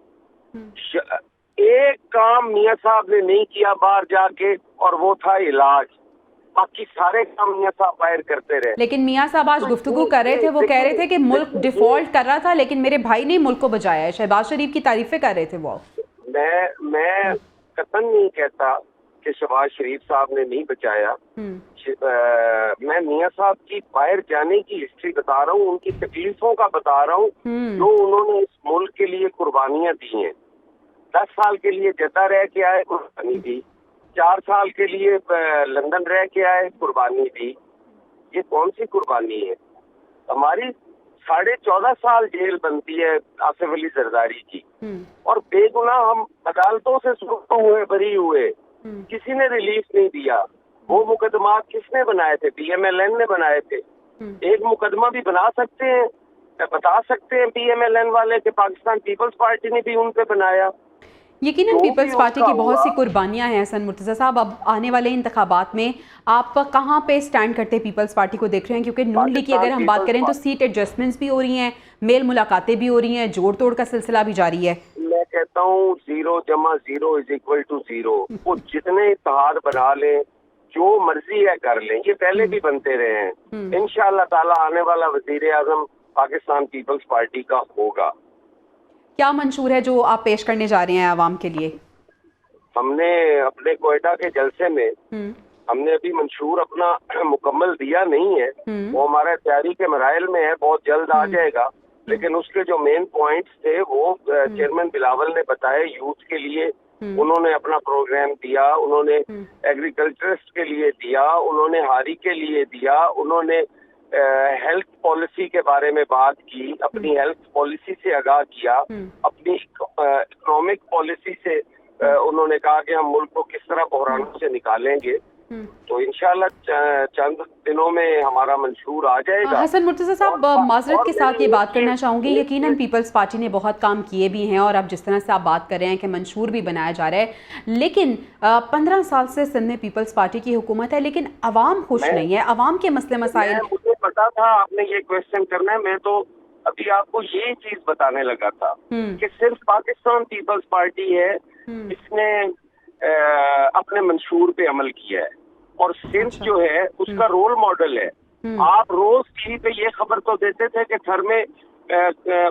ایک کام میاں صاحب نے نہیں کیا باہر جا کے, اور وہ تھا علاج. باقی سارے کام میاں صاحب باہر کرتے رہے. لیکن میاں صاحب آج گفتگو کر رہے تھے, وہ کہہ رہے تھے کہ ملک ڈیفالٹ کر رہا تھا لیکن میرے بھائی نے ملک کو بچایا ہے. شہباز شریف کی تعریفیں کر رہے تھے وہ. میں قطعاً نہیں کہتا کہ شہباز شریف صاحب نے نہیں بچایا. میں میاں صاحب کی باہر جانے کی ہسٹری بتا رہا ہوں, ان کی تکلیفوں کا بتا رہا ہوں, جو انہوں نے اس ملک کے لیے قربانیاں دی ہیں. 10 سال کے لیے جدہ رہ کے آئے, قربانی دی. 4 سال کے لیے لندن رہ کے آئے, قربانی دی. یہ کون سی قربانی ہے؟ ہماری 14.5 سال جیل بنتی ہے آصف علی زرداری کی, اور بے گناہ ہم عدالتوں سے سرخرو ہوئے, بری ہوئے, کسی نے ریلیف نہیں دیا. وہ مقدمات کس نے بنائے تھے؟ پی ایم ایل این نے بنائے تھے. ایک مقدمہ بھی بنا سکتے ہیں, بتا سکتے ہیں پی ایم ایل این والے کہ پاکستان پیپلز پارٹی نے بھی ان پہ بنایا. یقیناً پیپلز پارٹی کی بہت سی قربانیاں ہیں. حسن مرتضیٰ صاحب, اب آنے والے انتخابات میں آپ کہاں پہ سٹینڈ کرتے پیپلز پارٹی کو دیکھ رہے ہیں؟ کیونکہ نون لیگ کی اگر ہم بات کریں تو سیٹ ایڈجسٹمنٹس بھی ہو رہی ہیں, میل ملاقاتیں بھی ہو رہی ہیں, جوڑ توڑ کا سلسلہ بھی جاری ہے. میں کہتا ہوں 0 + 0 = 0. وہ جتنے اتحاد بنا لیں, جو مرضی ہے کر لیں, یہ پہلے بھی بنتے رہے ہیں. انشاءاللہ تعالی آنے والا وزیر اعظم پاکستان پیپلز پارٹی کا ہوگا. کیا منشور ہے جو آپ پیش کرنے جا رہے ہیں عوام کے لیے؟ ہم نے اپنے کوئٹہ کے جلسے میں ہم نے ابھی منشور اپنا مکمل دیا نہیں ہے, وہ ہمارے تیاری کے مراحل میں ہے, بہت جلد آ جائے گا. لیکن اس کے جو مین پوائنٹس تھے وہ چیئرمین بلاول نے بتائے. یوتھ کے لیے انہوں نے اپنا پروگرام دیا, انہوں نے ایگریکلچرسٹ کے لیے دیا, انہوں نے ہاری کے لیے دیا, انہوں نے ہیلتھ پالیسی کے بارے میں بات کی, اپنی ہیلتھ پالیسی سے آگاہ کیا, اپنی اکنامک پالیسی سے انہوں نے کہا کہ ہم ملک کو کس طرح بحرانوں سے نکالیں گے. تو انشاءاللہ چند دنوں میں ہمارا منشور آ جائے گا. حسن مرتضیٰ صاحب, معذرت کے ساتھ یہ بات کرنا چاہوں گی, یقیناً پیپلز پارٹی نے بہت کام کیے بھی ہیں, اور اب جس طرح سے آپ بات کر رہے ہیں کہ منشور بھی بنایا جا رہا ہے, لیکن 15 سال سے سندھ میں پیپلز پارٹی کی حکومت ہے, لیکن عوام خوش نہیں ہے. عوام کے مسئلے مسائل, مجھے پتا تھا آپ نے یہ کویشچن کرنا ہے, میں تو ابھی آپ کو یہی چیز بتانے لگا تھا کہ صرف پاکستان پیپلز پارٹی ہے اس نے اپنے منشور پہ عمل کیا ہے, اور سندھ جو ہے اس کا رول ماڈل ہے. آپ روز ٹی وی پہ یہ خبر تو دیتے تھے کہ تھر میں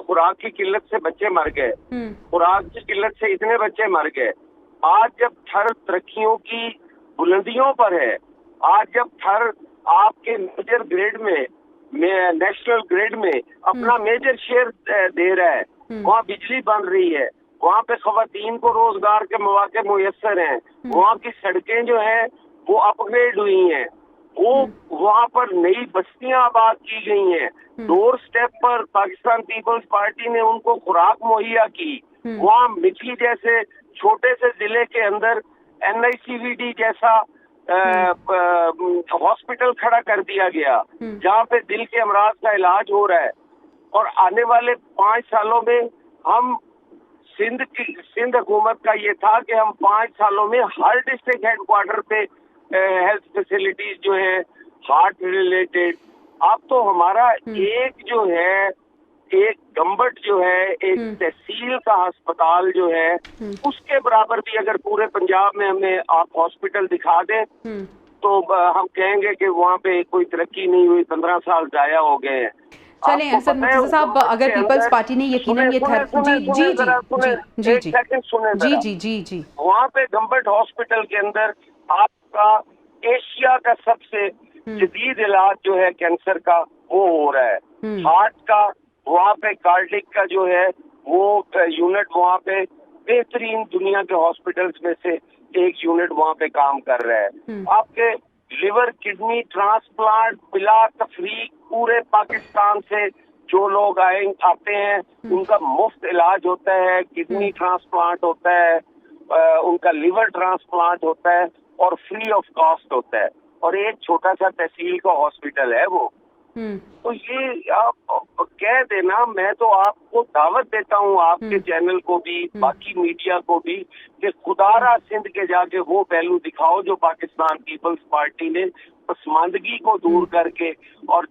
خوراک کی قلت سے بچے مر گئے, خوراک کی قلت سے اتنے بچے مر گئے. آج جب تھر ترقیوں کی بلندیوں پر ہے, آج جب تھر آپ کے میجر گریڈ میں नेशनल ग्रिड में अपना मेजर शेयर दे रहा है, वहाँ बिजली बन रही है, वहाँ पे खवातीन को रोजगार के मौके मुयस्सर हैं, वहाँ की सड़कें जो हैं वो अपग्रेड हुई हैं, वो वहाँ पर नई बस्तियां आबाद की गई हैं, डोर स्टेप पर पाकिस्तान पीपल्स पार्टी ने उनको खुराक मुहैया की, वहाँ मिचली जैसे छोटे से जिले के अंदर NICVD जैसा हॉस्पिटल खड़ा कर दिया गया जहाँ पे दिल के अमराज का इलाज हो रहा है। और आने वाले 5 सालों में हम सिंध हुकूमत का ये था कि हम 5 सालों में हर डिस्ट्रिक्ट हेडक्वार्टर पे हेल्थ फैसिलिटीज जो है हार्ट रिलेटेड, अब तो हमारा एक जो है एक गंबट जो है एक तहसील का अस्पताल जो है उसके बराबर भी अगर पूरे पंजाब में हमें आप हॉस्पिटल दिखा दें तो हम कहेंगे कि वहाँ पे कोई तरक्की नहीं हुई, 15 साल जाया हो गए हैं। चलें हसन मुर्तज़ा साहब, अगर पीपल्स पार्टी ने यकीनन ये जी वहाँ पे गंबट हॉस्पिटल के अंदर आपका एशिया का सबसे जदीद इलाज जो है कैंसर का वो हो रहा है, हार्ट का वहाँ पे कार्डिक का जो है वो यूनिट वहाँ पे बेहतरीन दुनिया के हॉस्पिटल्स में से एक यूनिट वहाँ पे काम कर रहा है। आपके लिवर किडनी ट्रांसप्लांट बिला तफरीक पूरे पाकिस्तान से जो लोग आते हैं उनका मुफ्त इलाज होता है, किडनी ट्रांसप्लांट होता है, उनका लिवर ट्रांसप्लांट होता है और फ्री ऑफ कॉस्ट होता है, और एक छोटा सा तहसील का हॉस्पिटल है वो। तो ये आप कह देना, मैं तो आपको दावत देता हूँ आपके चैनल को भी बाकी मीडिया को भी कि खुदारा सिंध के जाके वो पहलू दिखाओ जो पाकिस्तान पीपल्स पार्टी ने पसमानदगी को दूर करके और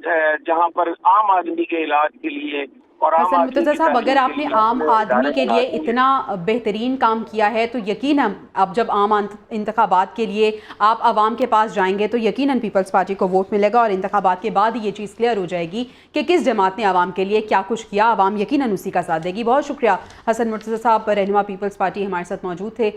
जहाँ पर आम आदमी के इलाज के लिए और हसन मुर्तज़ा साहब, अगर आपने आम आदमी के लिए इतना बेहतरीन काम किया है तो यकीनन अब जब आम इंतखाबात के लिए आप आवाम के पास जाएंगे तो यकीनन पीपल्स पार्टी को वोट मिलेगा और इंतखाबात के बाद ये चीज़ क्लियर हो जाएगी कि किस जमात ने आवाम के लिए क्या कुछ किया, आवाम यकीनन उसी का साथ देगी। बहुत शुक्रिया हसन मुर्तज़ा साहब, रहनुमा पीपल्स पार्टी हमारे साथ मौजूद थे।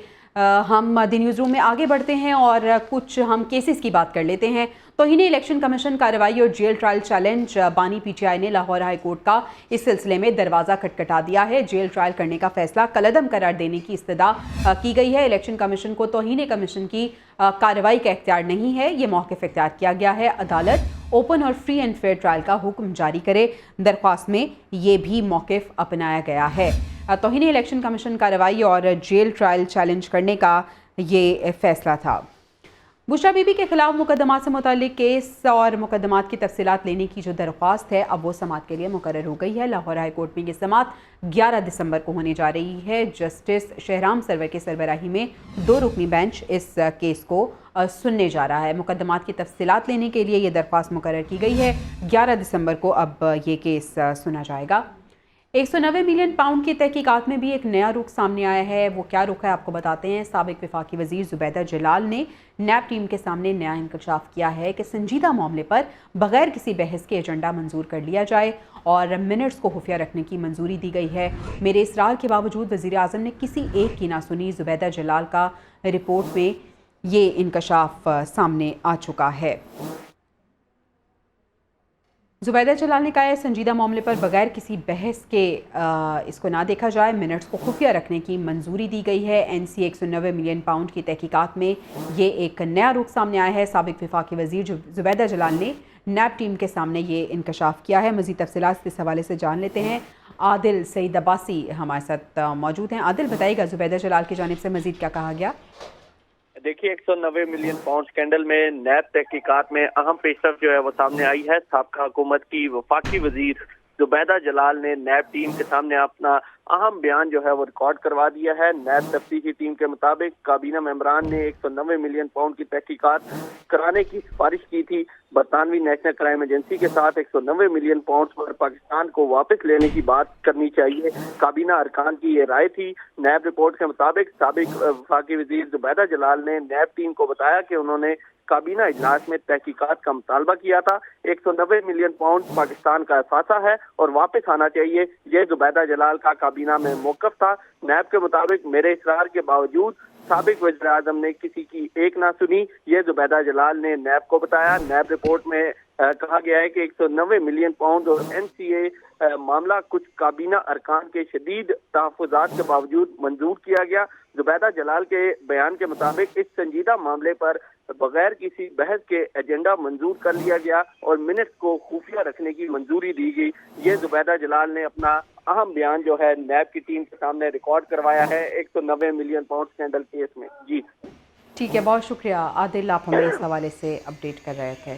हम द न्यूज़ रूम में आगे बढ़ते हैं और कुछ हम केसेस की बात कर लेते हैं। तौहीन इलेक्शन कमीशन कार्रवाई और जेल ट्रायल चैलेंज बानी PTI ने लाहौर हाई कोर्ट का इस सिलसिले में दरवाज़ा खटखटा दिया है। जेल ट्रायल करने का फैसला कलअदम करार देने की इस्तदा की गई है। इलेक्शन कमीशन को तौहीन कमीशन की कार्रवाई का इख्तियार नहीं है, ये मौक़िफ़ इख्तियार किया गया है। अदालत ओपन और फ्री एंड फेयर ट्रायल का हुक्म जारी करे, दरख्वास्त में ये भी मौक़िफ़ अपनाया गया है। तौहीन इलेक्शन कमीशन कार्रवाई और जेल ट्रायल चैलेंज करने का ये फैसला था। बुशरा बीबी के खिलाफ मुकदमात से मुताल्लिक केस और मुकदमात की तफसीलात लेने की जो दरख्वास्त है अब वो समात के लिए मुकर्रर हो गई है। लाहौर हाई कोर्ट में ये समात 11 दिसंबर को होने जा रही है। जस्टिस शहराम सरवर के सरबराही में 2 रुकनी बेंच इस केस को सुनने जा रहा है। मुकदमात की तफसीलात लेने के लिए ये दरख्वास्त मुकर्रर की गई है। 11 दिसंबर को अब ये केस सुना जाएगा। 190 मिलियन पाउंड की तहकीकात में भी एक नया रुख सामने आया है। वो क्या रुख है आपको बताते हैं। साबिक वफाकी वजीर जुबैदा जलाल ने नैब टीम के सामने नया इंकशाफ किया है कि संजीदा मामले पर बगैर किसी बहस के एजेंडा मंजूर कर लिया जाए और मिनट्स को खुफिया रखने की मंजूरी दी गई है। मेरे इसरार के बावजूद वज़ीर आज़म ने किसी एक की ना सुनी। जुबैदा जलाल का रिपोर्ट में ये इंकशाफ सामने आ चुका है। जुबैदा जलाल ने कहा है संजीदा मामले पर बगैर किसी बहस के इसको ना देखा जाए, मिनट्स को खुफिया रखने की मंजूरी दी गई है। NC 190 मिलियन पाउंड की तहकीकात में ये एक नया रुख सामने आया है। साबिक वफाकी वजीर जुबैदा जलाल ने नैब टीम के सामने ये इंकशाफ किया है। मज़ीद तफसीलात इस हवाले से जान लेते हैं। आदिल सईद अब्बासी हमारे साथ मौजूद हैं। आदिल, बताइएगा जुबैदा जलाल की जानिब से मज़ीद क्या कहा गया? देखिए, 190 मिलियन पाउंड स्कैंडल में नैब तहकीकात में अहम पेशरफ जो है वो सामने आई है। साबका हुकूमत की वफाकी वजीर जुबैदा जलाल ने नैब टीम के सामने अपना अहम बयान जो है वो रिकॉर्ड करवा दिया है। नैब तफ्तीशी टीम के मुताबिक काबीना मेंबरान ने 190 मिलियन पाउंड की तहकीकात कराने की सिफारिश की थी। बरतानवी नेशनल क्राइम एजेंसी के साथ 190 मिलियन पाउंड पर पाकिस्तान को वापस लेने की बात करनी चाहिए। काबीना अरकान की ये राय थी। नैब रिपोर्ट के मुताबिक साबिक वफाकी वजीर जुबैदा जलाल ने नैब टीम को बताया कि उन्होंने काबीना इजलास में तहकीकात का मुतालबा किया था। 190 मिलियन पाउंड पाकिस्तान का अफासा है और वापस आना चाहिए, यह जुबैदा जलाल का काबीना में मौक़िफ़ था। नैब के मुताबिक मेरे इसरार के बावजूद साबिक वज़ीर-ए-आज़म ने किसी की एक ना सुनी, ये जुबैदा जलाल ने नैब को बताया। नैब रिपोर्ट में کہا گیا ہے کہ 190 ملین پاؤنڈ اور NCA معاملہ کچھ کابینہ ارکان کے شدید تحفظات کے باوجود منظور کیا گیا۔ زبیدہ جلال کے بیان کے مطابق اس سنجیدہ معاملے پر بغیر کسی بحث کے ایجنڈا منظور کر لیا گیا اور منٹس کو خفیہ رکھنے کی منظوری دی گئی۔ یہ زبیدہ جلال نے اپنا اہم بیان جو ہے نیب کی ٹیم کے سامنے ریکارڈ کروایا ہے 190 ملین پاؤنڈ اسکینڈل کیس میں۔ جی ٹھیک ہے، بہت شکریہ عادل، آپ ہمیں اس حوالے سے اپڈیٹ کر رہے تھے۔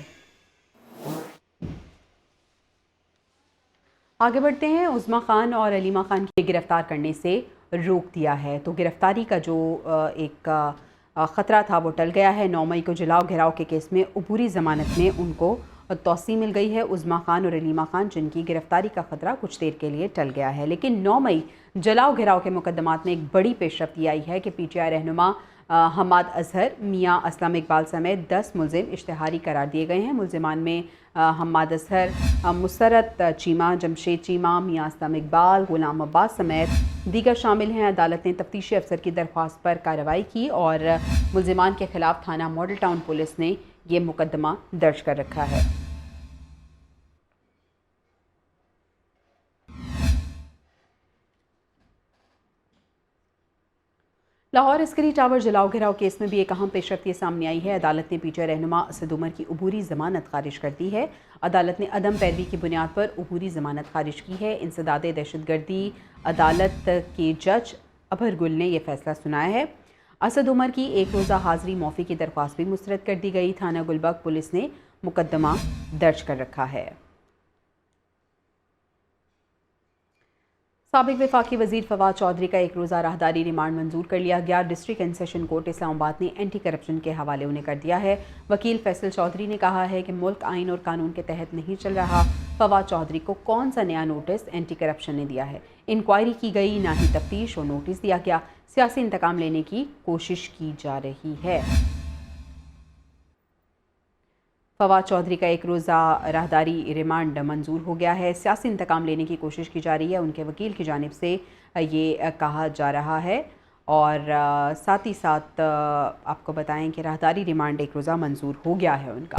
آگے بڑھتے ہیں۔ عظمیٰ خان اور علیمہ خان کی گرفتار کرنے سے روک دیا ہے، تو گرفتاری کا جو ایک خطرہ تھا وہ ٹل گیا ہے۔ 9 مئی کو جلاؤ گھیراؤ کے کیس میں عبوری ضمانت میں ان کو توسیع مل گئی ہے۔ عظمیٰ خان اور علیمہ خان جن کی گرفتاری کا خطرہ کچھ دیر کے لیے ٹل گیا ہے، لیکن 9 مئی جلاؤ گھیراؤ کے مقدمات میں ایک بڑی پیش رفت یہ آئی ہے کہ PTI رہنما حماد اظہر، میاں اسلم اقبال سمیت 10 ملزم اشتہاری قرار دیے گئے ہیں۔ ملزمان میں حماد اظہر، مسرت چیمہ، جمشید چیمہ، میاں اسلم اقبال، غلام عباس سمیت دیگر شامل ہیں۔ عدالت نے تفتیشی افسر کی درخواست پر کارروائی کی اور ملزمان کے خلاف تھانہ ماڈل ٹاؤن پولیس نے یہ مقدمہ درج کر رکھا ہے۔ لاہور عسکری ٹاور جلاؤ گھیراؤ کیس میں بھی ایک اہم پیش رفت یہ سامنے آئی ہے۔ عدالت نے PTI رہنما اسد عمر کی عبوری ضمانت خارج کر دی ہے۔ عدالت نے عدم پیروی کی بنیاد پر عبوری ضمانت خارج کی ہے۔ انسداد دہشت گردی عدالت کے جج ابھر گل نے یہ فیصلہ سنایا ہے۔ اسد عمر کی ایک روزہ حاضری معافی کی درخواست بھی مسترد کر دی گئی۔ تھانہ گلبرگ پولیس نے مقدمہ درج کر رکھا ہے۔ سابق وفاقی وزیر فواد چودھری کا ایک روزہ راہداری ریمانڈ منظور کر لیا گیا۔ ڈسٹرکٹ اینڈ سیشن کورٹ اسلام آباد نے اینٹی کرپشن کے حوالے انہیں کر دیا ہے۔ وکیل فیصل چودھری نے کہا ہے کہ ملک آئین اور قانون کے تحت نہیں چل رہا۔ فواد چودھری کو کون سا نیا نوٹس اینٹی کرپشن نے دیا ہے؟ انکوائری کی گئی، نہ ہی تفتیش اور نوٹس دیا گیا۔ سیاسی انتقام لینے کی کوشش کی جا رہی ہے۔ فواد چودھری کا ایک روزہ راہداری ریمانڈ منظور ہو گیا ہے۔ سیاسی انتقام لینے کی کوشش کی جا رہی ہے، ان کے وکیل کی جانب سے یہ کہا جا رہا ہے، اور ساتھ ہی ساتھ آپ کو بتائیں کہ راہداری ریمانڈ ایک روزہ منظور ہو گیا ہے ان کا۔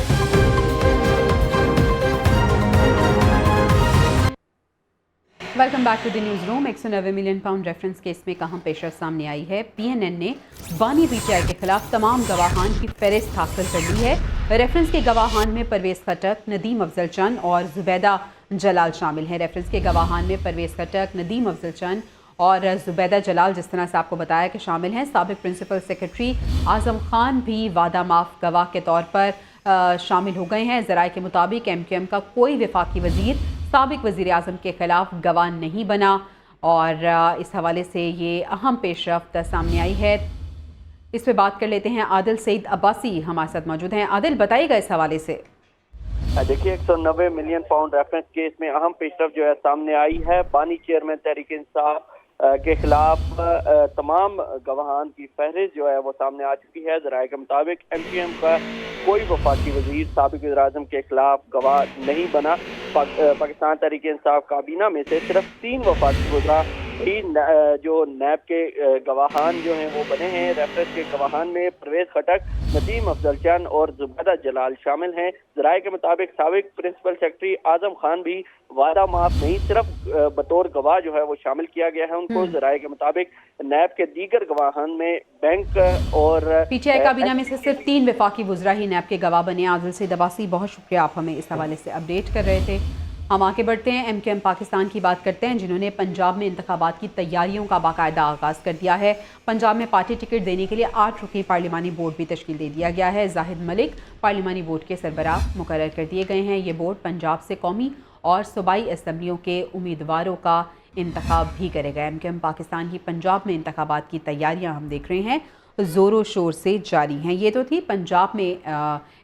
Welcome back to the news room. 190 million pound reference case میں اہم پیش رفت سامنے آئی ہے۔ PNN نے بانی PTI کے خلاف تمام گواہان کی فہرست حاصل کر لی ہے۔ ریفرنس کے گواہان میں پرویز خٹک، ندیم افضل چند اور زبیدہ جلال شامل ہیں۔ ریفرنس کے گواہان میں پرویز خٹک، ندیم افضل چند اور زبیدہ جلال جس طرح سے آپ کو بتایا کہ شامل ہیں۔ سابق پرنسپل سیکرٹری اعظم خان بھی وعدہ معاف گواہ کے طور پر شامل ہو گئے ہیں۔ ذرائع کے مطابق MQM کا کوئی وفاقی وزیر سابق وزیر اعظم کے خلاف گواہ نہیں بنا، اور اس حوالے سے یہ اہم پیش رفت سامنے آئی ہے۔ اس پہ بات کر لیتے ہیں، عادل سعید عباسی ہمارے ساتھ موجود ہیں۔ عادل، بتائیے گا اس حوالے سے۔ دیکھیے 190 ملین پاؤنڈ ریفرنس کیس میں اہم پیش رفت جو ہے سامنے آئی ہے۔ بانی چیئرمین تحریک انصاف کے خلاف تمام گواہان کی فہرست جو ہے وہ سامنے آ چکی ہے۔ ذرائع کے مطابق MQM کا کوئی وفاقی وزیر سابق وزیر اعظم کے خلاف گواہ نہیں بنا۔ پاکستان تحریک انصاف کابینہ میں سے صرف 3 وفاقی وزراء ہی جو نیب کے گواہان جو ہیں وہ بنے ہیں۔ ریفرنس کے گواہان میں پرویز خٹک، ندیم افضل چند اور زبیدہ جلال شامل ہیں۔ ذرائع کے مطابق سابق پرنسپل سیکرٹری اعظم خان بھی وعدہ معاف نہیں، صرف بطور گواہ جو ہے وہ شامل کیا گیا ہے ان کو۔ ذرائع کے مطابق نیب کے دیگر گواہان میں بینک اور PTI کابینہ میں سے صرف 3 وفاقی وزراء ہی نیب کے گواہ بنے۔ عادل سعید عباسی، بہت شکریہ، آپ ہمیں اس حوالے سے اپڈیٹ کر رہے تھے۔ ہم آگے بڑھتے ہیں، MQM پاکستان کی بات کرتے ہیں، جنہوں نے پنجاب میں انتخابات کی تیاریوں کا باقاعدہ آغاز کر دیا ہے۔ پنجاب میں پارٹی ٹکٹ دینے کے لیے 8 رکنی پارلیمانی بورڈ بھی تشکیل دے دیا گیا ہے۔ زاہد ملک پارلیمانی بورڈ کے سربراہ مقرر کر دیے گئے ہیں۔ یہ بورڈ پنجاب سے قومی اور صوبائی اسمبلیوں کے امیدواروں کا انتخاب بھی کرے گا۔ MQM پاکستان کی پنجاب میں انتخابات کی تیاریاں ہم دیکھ رہے ہیں زور و شور سے جاری ہیں۔ یہ تو تھی پنجاب میں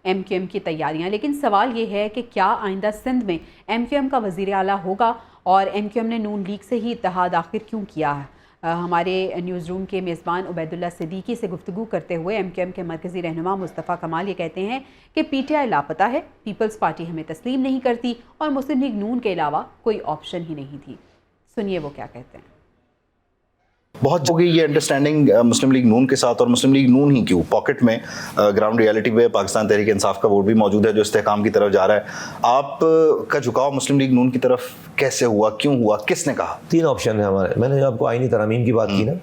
MQM کی تیاریاں، لیکن سوال یہ ہے کہ کیا آئندہ سندھ میں MQM کا وزیر اعلیٰ ہوگا، اور MQM نے نون لیگ سے ہی اتحاد آخر کیوں کیا ہے؟ ہمارے نیوز روم کے میزبان عبید اللہ صدیقی سے گفتگو کرتے ہوئے MQM کے مرکزی رہنما مصطفیٰ کمال یہ کہتے ہیں کہ PTI لاپتہ ہے، پیپلز پارٹی ہمیں تسلیم نہیں کرتی، اور مسلم لیگ نون کے علاوہ کوئی آپشن ہی نہیں تھی۔ سنیے وہ کیا کہتے ہیں۔ بہت ہو گئی یہ انڈرسٹینڈنگ مسلم لیگ نون کے ساتھ، اور مسلم لیگ نون ہی کیوں، پاکٹ میں گراؤنڈ ریالٹی پہ پاکستان تحریک انصاف کا ووٹ بھی موجود ہے جو استحکام کی طرف جا رہا ہے. آپ کا جھکاؤ مسلم لیگ نون کی طرف کیسے ہوا، کیوں ہوا، کس نے کہا؟ 3 آپشن ہیں ہمارے. میں نے آپ کو آئینی ترامیم کی بات کی نا،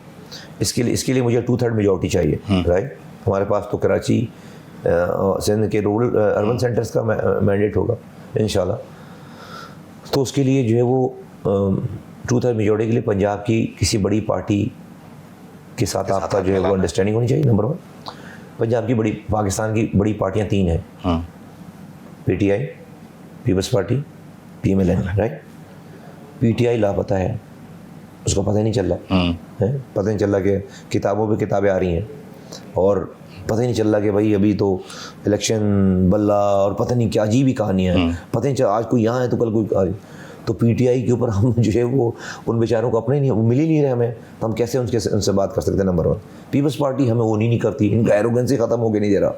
اس کے لیے مجھے 2/3 میجورٹی چاہیے، رائٹ. ہمارے پاس تو کراچی سندھ کے رورل اربن سینٹرز کا مینڈیٹ ہوگا انشاءاللہ. تو اس کے لیے جو ہے وہ 2/3 میجورٹی کے لیے پنجاب کی کسی بڑی پارٹی کے ساتھ آپ کا جو ہے وہ انڈرسٹینڈنگ ہونی چاہیے. نمبر 1 پنجاب کی پاکستان کی بڑی پارٹیاں 3 ہیں، P T I, Peoples Party, P M L N, right. P T I لاپتہ ہے، اس کو پتہ ہی نہیں چل رہا، پتہ نہیں چل رہا کہ کتابوں پہ کتابیں آ رہی ہیں، اور پتہ ہی نہیں چل رہا کہ بھائی ابھی تو الیکشن بلہ اور پتہ نہیں کیا عجیب ہی کہانیاں ہیں. پتہ نہیں چل آج کوئی یہاں ہے تو کل کوئی. تو پی ٹی آئی کے اوپر ہم جو ہے وہ ان بیچاروں کو اپنے نہیں مل ہی نہیں رہے ہمیں، ہم کیسے ان سے بات کر سکتے ہیں. نمبر 1 پیپلز پارٹی ہمیں وہ نہیں کرتی، ان کا ایروگنسی ختم ہو کے نہیں دے رہا،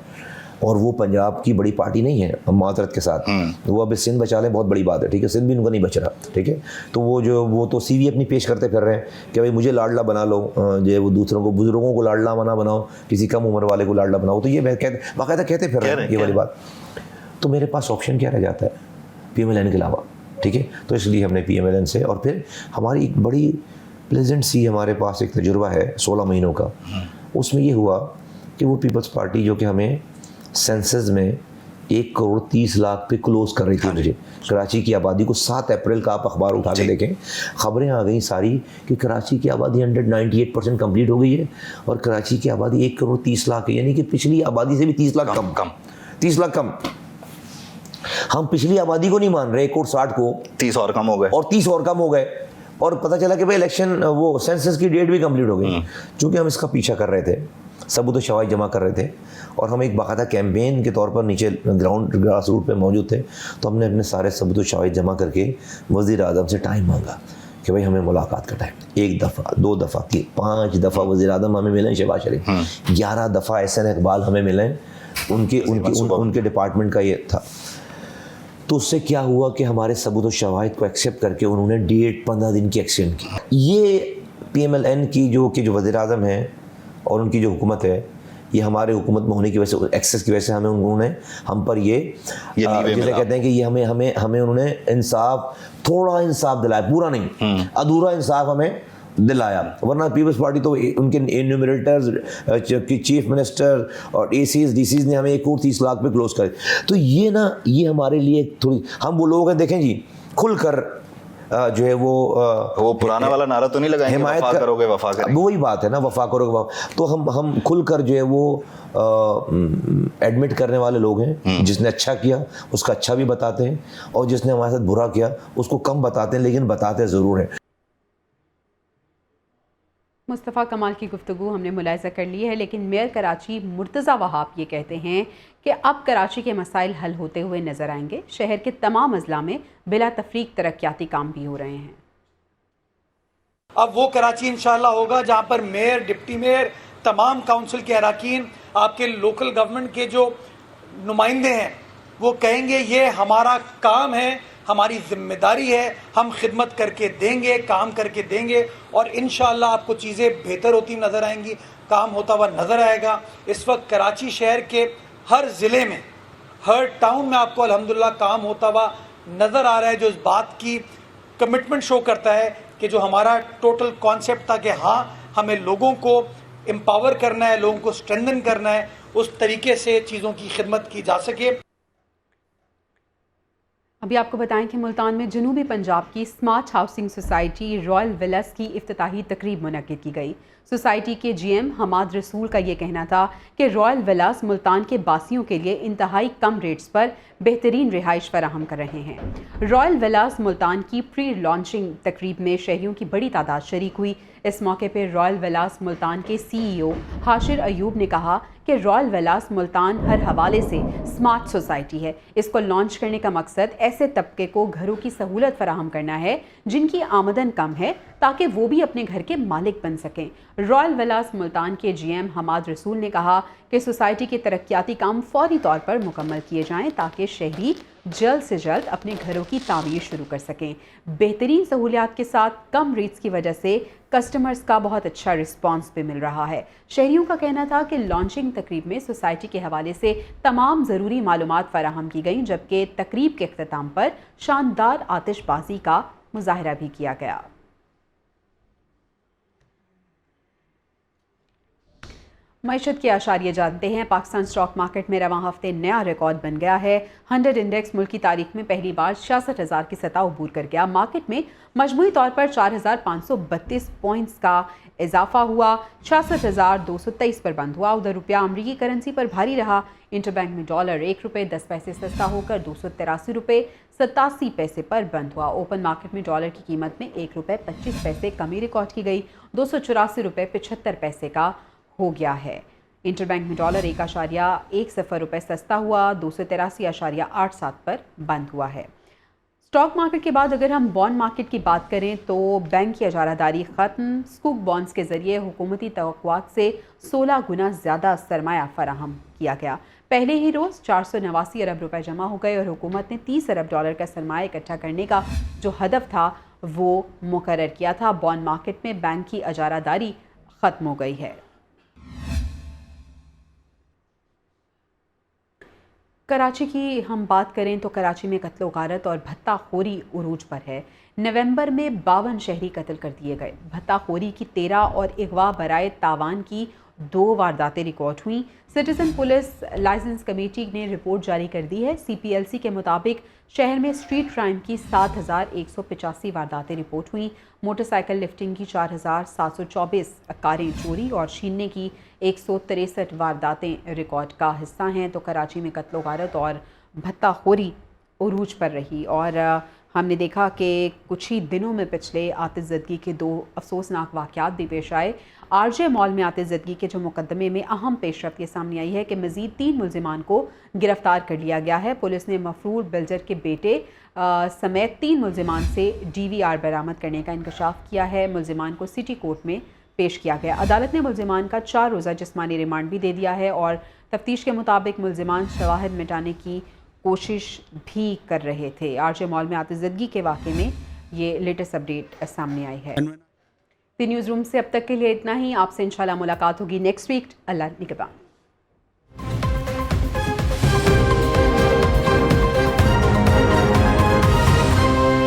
اور وہ پنجاب کی بڑی پارٹی نہیں ہے ہم معذرت کے ساتھ. وہ اب سندھ بچا لیں بہت بڑی بات ہے، ٹھیک ہے، سندھ بھی ان کا نہیں بچ رہا، ٹھیک ہے. تو وہ تو سی وی اپنی پیش کرتے پھر رہے ہیں کہ بھائی مجھے لاڈلا بنا لو، جو ہے وہ دوسروں کو، بزرگوں کو لاڈلا بناؤ، کسی کم عمر والے کو لاڈلا بناؤ. تو یہ باقاعدہ کہتے پھر رہے ہیں یہ والی بات. تو میرے پاس آپشن کیا رہ جاتا ہے پی ایم ایل این کے علاوہ، ٹھیک ہے. تو اس لیے ہم نے پی ایم ایل این سے، اور پھر ہماری ایک بڑی پلیزنٹ سی ہمارے پاس ایک تجربہ ہے 16 مہینوں کا. اس میں یہ ہوا کہ وہ پیپلز پارٹی جو کہ ہمیں سینسز میں 1,30,00,000 پہ کلوز کر رہی تھی مجھے، کراچی کی آبادی کو 7 اپریل کا آپ اخبار اٹھا کے دیکھیں، خبریں آ گئیں ساری کہ کراچی کی آبادی 198% کمپلیٹ ہو گئی ہے، اور کراچی کی آبادی 1,30,00,000 ہے، یعنی کہ پچھلی آبادی سے بھی 30 لاکھ کم 30 لاکھ کم. ہم پچھلی آبادی کو نہیں مان رہے 1,60,00,000 کو، 30 اور کم ہو گئے، اور 30 اور کم ہو گئے. اور پتہ چلا کہ بھائی الیکشن وہ سینسس کی ڈیٹ بھی کمپلیٹ ہو گئی. چونکہ ہم اس کا پیچھا کر رہے تھے، ثبوت و شواہد جمع کر رہے تھے، اور ہم ایک باقاعدہ کیمپین کے طور پر نیچے گراؤنڈ گراس روٹ پہ موجود تھے. تو ہم نے اپنے سارے ثبوت و شواہد جمع کر کے وزیر اعظم سے ٹائم مانگا کہ بھائی ہمیں ملاقات کا ٹائم. 1 دفعہ 2 دفعہ 5 دفعہ وزیر اعظم ہمیں ملیں، شہباز شریف 11 دفعہ احسن اقبال ہمیں ملیں، ان کے ڈپارٹمنٹ کا یہ تھا. تو اس سے کیا ہوا کہ ہمارے ثبوت و شواہد کو ایکسیپٹ کر کے انہوں نے ڈیٹ 15 دن کی ایکسٹینڈ کی. یہ پی ایم ایل این کی جو وزیر اعظم ہیں اور ان کی جو حکومت ہے، یہ ہمارے حکومت میں ہونے کی وجہ سے، ایکسیس کی وجہ سے ہمیں انہوں نے ہم پر یہ جسے کہتے ہیں کہ یہ ہمیں انہوں نے انصاف، تھوڑا انصاف دلایا، پورا نہیں، ادھورا انصاف ہمیں دلایا. ورنہ پیپلز پارٹی تو ان کے انیومریٹرز، چیف منسٹر اور اے سیز ڈی سیز نے ہمیں 1,30,00,000 پہ کلوز کر. تو یہ ہمارے لیے تھوڑی، ہم وہ لوگ ہیں دیکھیں جی کھل کر جو ہے وہ پرانا والا نعرہ تو نہیں لگائیں گے وفا کرو گے وفا کریں، وہی بات ہے نا، وفا کرو گے وفا. تو ہم کھل کر جو ہے وہ ایڈمٹ کرنے والے لوگ ہیں. جس نے اچھا کیا اس کا اچھا بھی بتاتے ہیں، اور جس نے ہمارے ساتھ برا کیا اس کو کم بتاتے ہیں، لیکن بتاتے ضرور ہیں. مصطفیٰ کمال کی گفتگو ہم نے ملاحظہ کر لی ہے، لیکن میئر کراچی مرتضیٰ وہاب یہ کہتے ہیں کہ اب کراچی کے مسائل حل ہوتے ہوئے نظر آئیں گے. شہر کے تمام اضلاع میں بلا تفریق ترقیاتی کام بھی ہو رہے ہیں. اب وہ کراچی انشاءاللہ ہوگا جہاں پر میئر، ڈپٹی میئر، تمام کاؤنسل کے اراکین، آپ کے لوکل گورنمنٹ کے جو نمائندے ہیں، وہ کہیں گے یہ ہمارا کام ہے، ہماری ذمہ داری ہے، ہم خدمت کر کے دیں گے، کام کر کے دیں گے، اور انشاءاللہ آپ کو چیزیں بہتر ہوتی نظر آئیں گی، کام ہوتا ہوا نظر آئے گا. اس وقت کراچی شہر کے ہر ضلع میں، ہر ٹاؤن میں آپ کو الحمدللہ کام ہوتا ہوا نظر آ رہا ہے، جو اس بات کی کمٹمنٹ شو کرتا ہے کہ جو ہمارا ٹوٹل کانسیپٹ تھا کہ ہاں ہمیں لوگوں کو امپاور کرنا ہے، لوگوں کو اسٹرینتھن کرنا ہے، اس طریقے سے چیزوں کی خدمت کی جا سکے. ابھی آپ کو بتائیں کہ ملتان میں جنوبی پنجاب کی smart housing society Royal villas کی افتتاحی تقریب منعقد کی گئی. سوسائٹی کے جی ایم حماد رسول کا یہ کہنا تھا کہ رائل ولاز ملتان کے باسیوں کے لیے انتہائی کم ریٹس پر بہترین رہائش فراہم کر رہے ہیں. رائل ولاز ملتان کی پری لانچنگ تقریب میں شہریوں کی بڑی تعداد شریک ہوئی. اس موقع پر رائل ولاز ملتان کے سی ای او حاشر ایوب نے کہا کہ رائل ولاز ملتان ہر حوالے سے اسمارٹ سوسائٹی ہے. اس کو لانچ کرنے کا مقصد ایسے طبقے کو گھروں کی سہولت فراہم کرنا ہے جن کی آمدن کم ہے، تاکہ وہ بھی اپنے گھر کے مالک بن سکیں. رائل ولاز ملتان کے جی ایم حماد رسول نے کہا کہ سوسائٹی کے ترقیاتی کام فوری طور پر مکمل کیے جائیں تاکہ شہری جلد سے جلد اپنے گھروں کی تعمیر شروع کر سکیں. بہترین سہولیات کے ساتھ کم ریٹس کی وجہ سے कस्टमर्स का बहुत अच्छा रिस्पांस भी मिल रहा है। शहरियों का कहना था कि लॉन्चिंग तकरीब में सोसाइटी के हवाले से तमाम ज़रूरी मालूमात फराहम की गईं, जबकि तकरीब के अख्ताम पर शानदार आतिशबाजी का मुजाहरा भी किया गया। मईशत के आशारिये जानते हैं। पाकिस्तान स्टॉक मार्केट में रवां हफ्ते नया रिकॉर्ड बन गया है। 100 इंडेक्स मुल्क की तारीख में पहली बार 66,000 की सतह अबूर कर गया। मार्केट में मजमूई तौर पर 4,532 पॉइंट्स का इजाफा हुआ। 66,223 पर बंद हुआ। उधर रुपया अमरीकी करेंसी पर भारी रहा। इंटरबैंक में डॉलर 1 रुपये 10 पैसे सस्ता होकर 283 रुपये 87 पैसे पर बंद हुआ। ओपन मार्केट में डॉलर की कीमत में 1 रुपये 25 पैसे कमी रिकॉर्ड की गई। 284 रुपये 75 पैसे का हो गया है। इंटरबैंक में डॉलर 1.10 रुपये सस्ता हुआ। 283.87 पर बंद हुआ है। स्टॉक मार्केट के बाद अगर हम बॉन्ड मार्केट की बात करें तो बैंक की इजारादारी ख़त्म। स्कूक बॉन्ड्स के ज़रिए हुकूमती तवक्कुआत से 16 गुना ज़्यादा सरमाया फराहम किया गया। पहले ही रोज़ 489 अरब रुपए जमा हो गए और हुकूमत ने 30 अरब डॉलर का सरमाया इकट्ठा करने का जो हदफ था वो मुकर्रर किया था। बॉन्ड मार्केट में बैंक की इजारादारी ख़त्म हो गई है। कराची की हम बात करें तो कराची में कत्ल गारत और भत्ताखोरी उरूज पर है। नवंबर में 52 शहरी कत्ल कर दिए गए। भत्ताखोरी की 13 और अगवा बराए तावान की 2 वारदातें रिकॉर्ड हुई। सिटीजन पुलिस लाइसेंस कमेटी ने रिपोर्ट जारी कर दी है। CPLC के मुताबिक शहर में स्ट्रीट क्राइम की 7,185 वारदातें रिपोर्ट हुई। मोटरसाइकिल लिफ्टिंग की 4,724 कारें चोरी और छीनने की 163 वारदातें रिकॉर्ड का हिस्सा हैं। तो कराची में कत्ल गारत और भत्ताखोरी उरूज पर रही और हमने देखा कि कुछ ही दिनों में पिछले आतिशज़दगी के 2 अफसोसनाक वाक़यात भी पेश आए। RJ मॉल में आतिशज़दगी के जो मुकदमे में अहम पेशरफ्त ये सामने आई है कि मज़ीद 3 मुल्ज़िमान को गिरफ्तार कर लिया गया है। पुलिस ने मफरूर बिल्डर के बेटे समेत 3 मुल्ज़िमान से DVR बरामद करने का इंकशाफ किया है। मुल्ज़िमान को सिटी कोर्ट में पेश किया गया। अदालत ने मुल्ज़िमान का 4 रोज़ा जिस्मानी रिमांड भी दे दिया है और तफ्तीश के मुताबिक मुल्ज़िमान शवाहिद मिटाने की कोशिश भी कर रहे थे। RJ मॉल में आतिशज़दगी के वाक़े में ये लेटेस्ट अपडेट सामने आई है। न्यूज़ रूम से अब तक के लिए इतना ही। आपसे इंशाल्लाह मुलाकात होगी नेक्स्ट वीक। अल्लाह निगहबान।